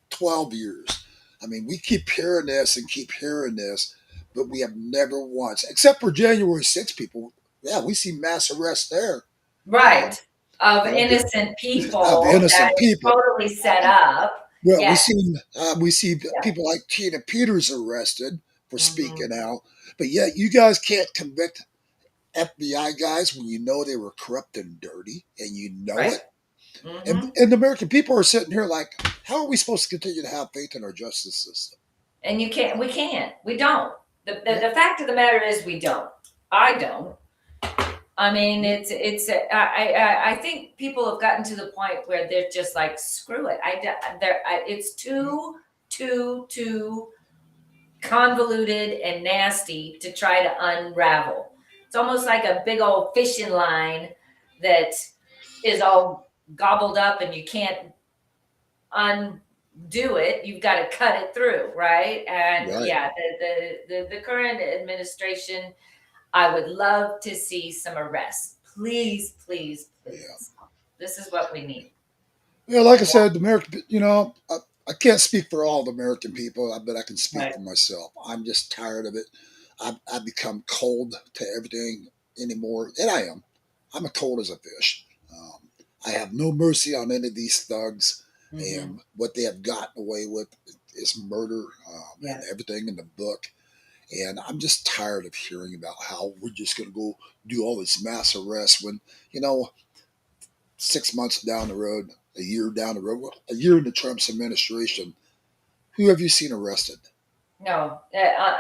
12 years. I mean, we keep hearing this and keep hearing this, but we have never once, except for January 6th people, we see mass arrests there. Right. Of innocent people. Totally set up. Well, we see people like Tina Peters arrested for speaking out, but yet you guys can't convict FBI guys when you know they were corrupt and dirty, and you know it. And the American people are sitting here like, how are we supposed to continue to have faith in our justice system? And we can't. We don't. The fact of the matter is we don't. I don't. I mean, I think people have gotten to the point where they're just like, screw it. It's too convoluted and nasty to try to unravel. It's almost like a big old fishing line that is all gobbled up and you can't undo it. You've got to cut it through, right? And the current administration, I would love to see some arrests. Please, please, please. This is what we need. Yeah, like I said, the American, I can't speak for all the American people, but I can speak for myself. I'm just tired of it. I've become cold to everything anymore, and I am. I'm as cold as a fish. I have no mercy on any of these thugs, and what they have gotten away with is murder and everything in the book. And I'm just tired of hearing about how we're just going to go do all these mass arrests when, 6 months down the road, a year down the road, a year in the Trump's administration, who have you seen arrested? No,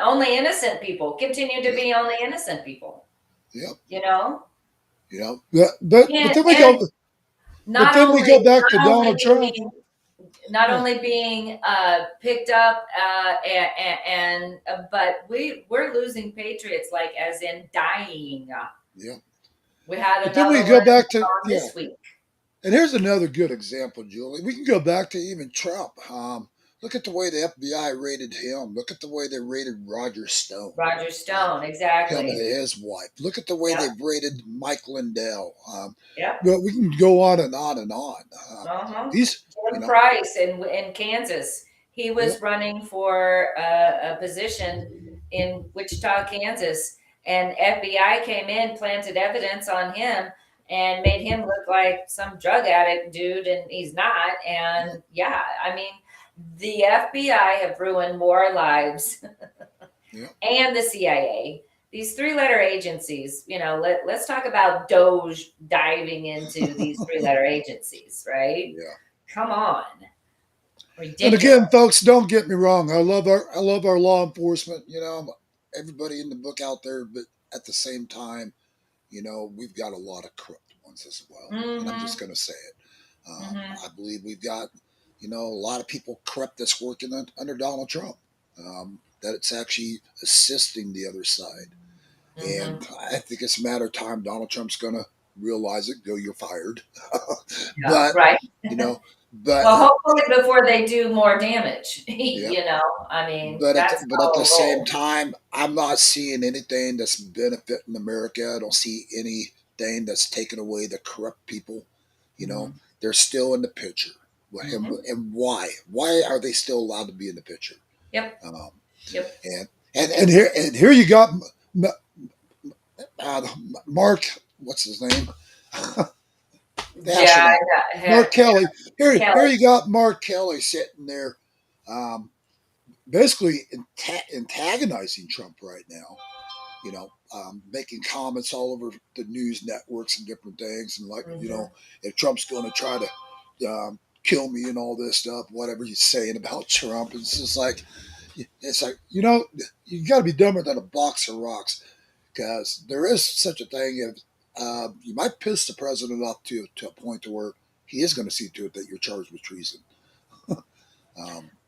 only innocent people continue to be only innocent people. Yep. But then we go back to Donald Trump. Not only being picked up, but we're losing patriots, like as in dying. Yeah. We had another. Then we go back to this week. And here's another good example, Julie. We can go back to even Trump. Look at the way the FBI raided him. Look at the way they raided Roger Stone. Roger Stone, exactly. Him and his wife. Look at the way they raided Mike Lindell. But we can go on and on and on. Jim Price in Kansas. He was running for a position in Wichita, Kansas, and FBI came in, planted evidence on him, and made him look like some drug addict dude, and he's not. And the FBI have ruined more lives and the CIA. These three-letter agencies, let's talk about Doge diving into these three-letter agencies, right? Yeah. Come on. Ridiculous. And again, folks, don't get me wrong. I love our law enforcement. everybody in the book out there, but at the same time, we've got a lot of corrupt ones as well. And I'm just going to say it. I believe we've got, a lot of people corrupt that's working under Donald Trump. That it's actually assisting the other side. And I think it's a matter of time. Donald Trump's going to realize it. Go, you're fired. Yeah, right. But well, hopefully before they do more damage. Yeah. I mean, But that's at the same time, I'm not seeing anything that's benefiting America. I don't see anything that's taking away the corrupt people. They're still in the picture. And why? Why are they still allowed to be in the picture? Yep. Yep. And here you got Mark. What's his name? Mark Kelly. Here you got Mark Kelly sitting there, basically antagonizing Trump right now. Making comments all over the news networks and different things, and if Trump's going to try to kill me and all this stuff, whatever he's saying about Trump, it's just like, you got to be dumber than a box of rocks, because there is such a thing as you might piss the president off to a point to where he is going to see to it that you're charged with treason. Well,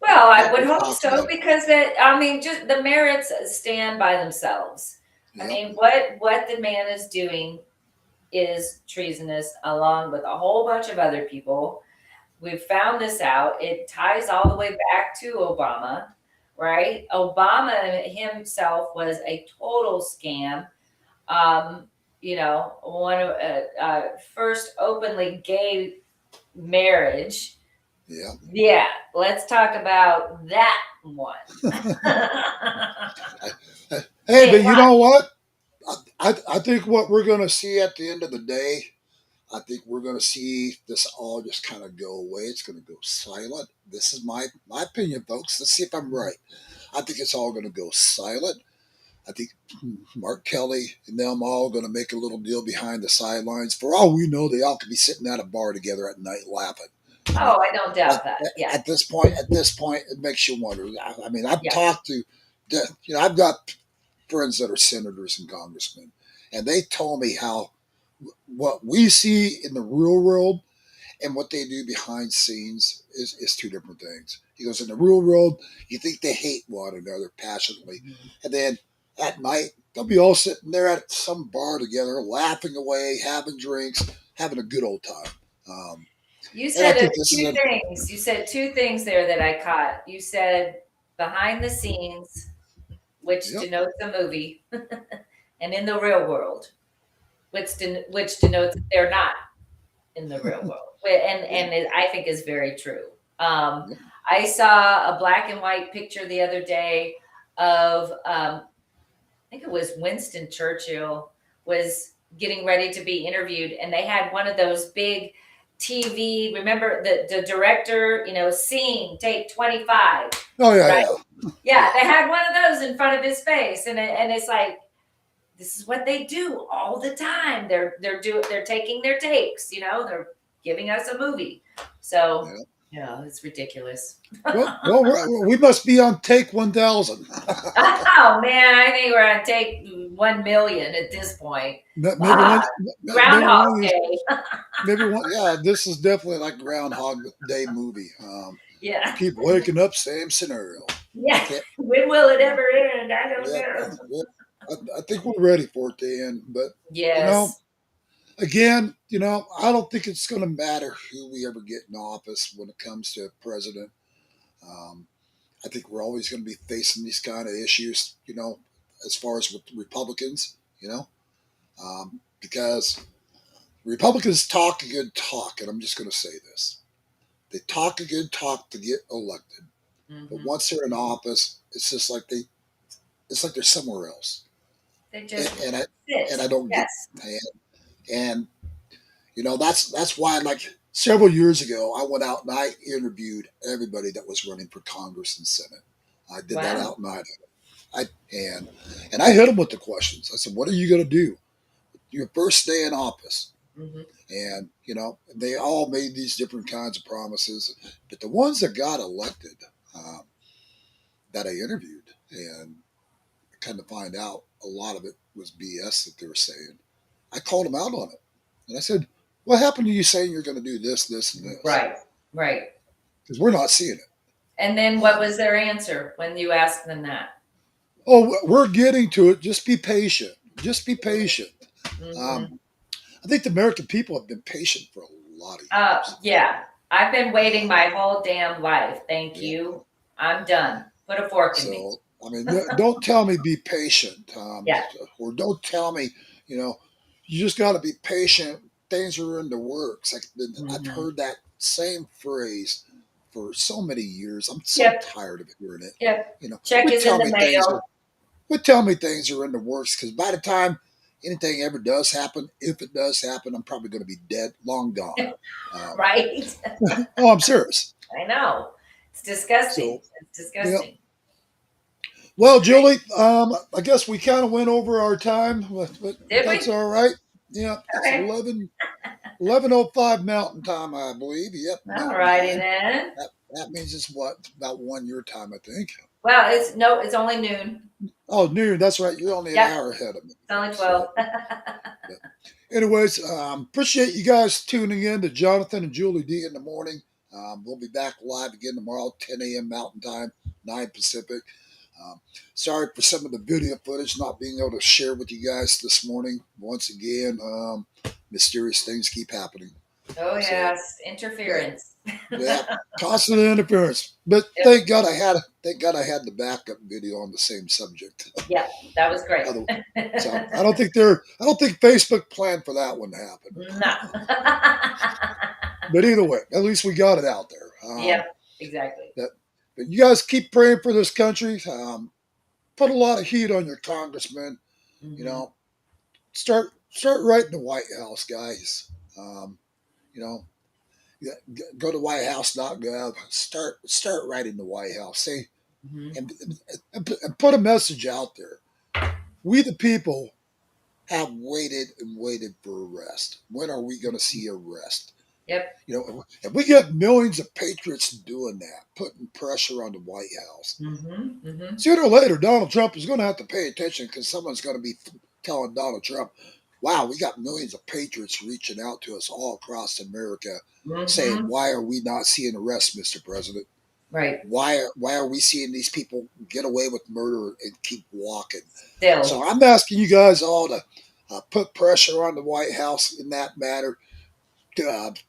I would hope so, because just the merits stand by themselves. Yep. I mean, what the man is doing is treasonous, along with a whole bunch of other people. We've found this out. It ties all the way back to Obama, right? Obama himself was a total scam. One of first openly gay marriage. Yeah. Yeah. Let's talk about that one. Hey, but you know what? I think what we're going to see at the end of the day, I think we're going to see this all just kind of go away. It's going to go silent. This is my opinion, folks. Let's see if I'm right. I think it's all going to go silent. I think Mark Kelly and them all going to make a little deal behind the sidelines. For all we know, they all could be sitting at a bar together at night laughing. Oh, I don't doubt that. Yeah. At this point, it makes you wonder. I mean, I've talked to, I've got friends that are senators and congressmen, and they told me how what we see in the real world and what they do behind scenes is two different things. He goes, in the real world, you think they hate one another passionately, and then at night they'll be all sitting there at some bar together, laughing away, having drinks, having a good old time. You said two things. You said two things there that I caught. You said behind the scenes, which denotes a movie, and in the real world, which denotes that they're not in the real world. And it, I think is very true. I saw a black and white picture the other day of, I think it was Winston Churchill was getting ready to be interviewed, and they had one of those big TV, remember the director, scene, take 25. Oh yeah, right? Yeah, they had one of those in front of his face, and it's like, this is what they do all the time. They're taking their takes, they're giving us a movie. So it's ridiculous. well, we must be on take 1,000. Oh man, I think we're on take 1 million at this point. Groundhog Day. This is definitely like Groundhog Day movie. Keep waking up, same scenario. Yeah. When will it ever end? I don't know. I think we're ready for it to end, but again, I don't think it's going to matter who we ever get in office when it comes to president. I think we're always going to be facing these kind of issues, as far as with Republicans, because Republicans talk a good talk, and I'm just going to say this. They talk a good talk to get elected, but once they're in office, it's just like they're somewhere else. They just and I don't get and that's why, like, several years ago, I went out and I interviewed everybody that was running for Congress and Senate. I did that out in Idaho. And I hit them with the questions. I said, "What are you going to do your first day in office?" And they all made these different kinds of promises, but the ones that got elected, that I interviewed, and kind of find out a lot of it was BS that they were saying. I called them out on it. And I said, what happened to you saying you're going to do this, this, and this? Right. Because we're not seeing it. And then what was their answer when you asked them that? Oh, we're getting to it. Just be patient. Just be patient. Mm-hmm. I think the American people have been patient for a lot of years. Yeah. I've been waiting my whole damn life. Thank you. I'm done. Put a fork in me. I mean, don't tell me be patient. Yeah. Or don't tell me, you just got to be patient. Things are in the works. I've heard that same phrase for so many years. I'm so tired of hearing it. Yep. Check is in the mail. Tell me things are in the works, because by the time anything ever does happen, if it does happen, I'm probably going to be dead, long gone. Right? Oh, I'm serious. I know. It's disgusting. It's disgusting. Yeah. Well, Julie, I guess we kind of went over our time, but that's all right. Yeah, it's 11:05 Mountain Time, I believe. Yep. All righty then. That means it's about 1 your time, I think. Well, it's only noon. Oh, noon. That's right. You're only an hour ahead of me. It's only 12. Anyways, appreciate you guys tuning in to Jonathan and Julie D in the morning. We'll be back live again tomorrow, 10 a.m. Mountain Time, 9 Pacific. Sorry for some of the video footage not being able to share with you guys this morning. Once again, mysterious things keep happening. Oh yes, interference. Yeah, constant interference. But thank God I had the backup video on the same subject. Yeah, that was great. So I don't think Facebook planned for that one to happen. No. But either way, at least we got it out there. Yeah, exactly. But you guys keep praying for this country. Put a lot of heat on your congressman. Mm-hmm. Start writing the White House, guys. Go to whitehouse.gov. Start writing the White House. Say, and put a message out there. We the people have waited and waited for arrest. When are we going to see arrest? Yep. If we get millions of patriots doing that, putting pressure on the White House, sooner or later, Donald Trump is going to have to pay attention, because someone's going to be telling Donald Trump, wow, we got millions of patriots reaching out to us all across America saying, why are we not seeing arrests, Mr. President? Right. Why are we seeing these people get away with murder and keep walking? Still. So I'm asking you guys all to put pressure on the White House in that matter.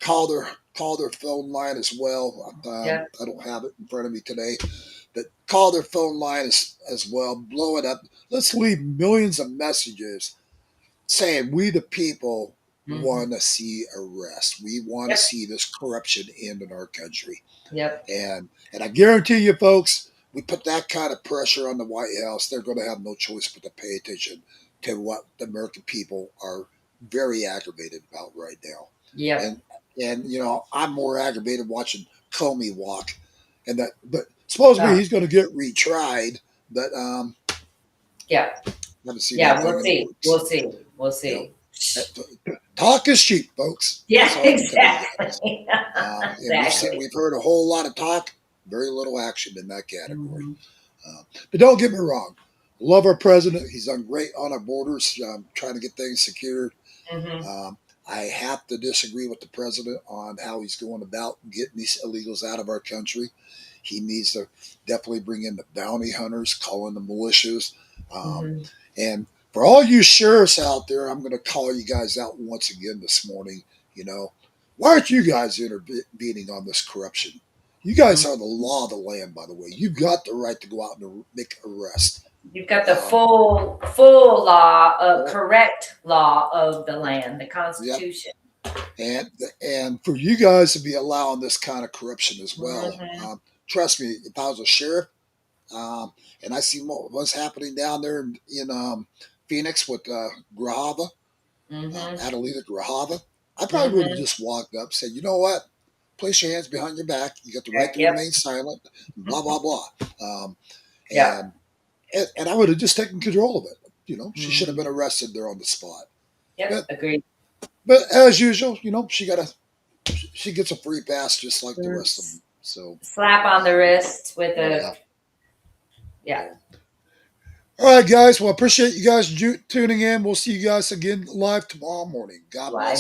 Call their phone line as well. I don't have it in front of me today, but call their phone line as well. Blow it up. Let's leave millions of messages saying we the people want to see arrest. We want to see this corruption end in our country. Yep. And I guarantee you, folks, we put that kind of pressure on the White House, they're going to have no choice but to pay attention to what the American people are very aggravated about right now. Yeah. And I'm more aggravated watching Comey walk, but supposedly he's going to get retried. But we'll see. We'll see. Talk is cheap, folks. Yeah, exactly. And we've heard a whole lot of talk, very little action in that category. But don't get me wrong, love our president. He's done great on our borders, trying to get things secured. I have to disagree with the president on how he's going about getting these illegals out of our country. He needs to definitely bring in the bounty hunters, call in the militias. And for all you sheriffs out there, I'm going to call you guys out once again this morning. Why aren't you guys intervening on this corruption? You guys are the law of the land, by the way. You've got the right to go out and make arrests. You've got the full law, correct law of the land, the Constitution. Yep. And for you guys to be allowing this kind of corruption as well, trust me, if I was a sheriff, and I see what's happening down there in Phoenix with Grajava, Adelita Grajava, I probably would have just walked up and said, you know what? Place your hands behind your back. You got the right to remain silent, blah, blah, blah. And I would have just taken control of it. She should have been arrested there on the spot. Yep, agreed. But as usual, she gets a free pass just like the rest of them. So slap on the wrist with a All right, guys. Well, I appreciate you guys tuning in. We'll see you guys again live tomorrow morning. God bless.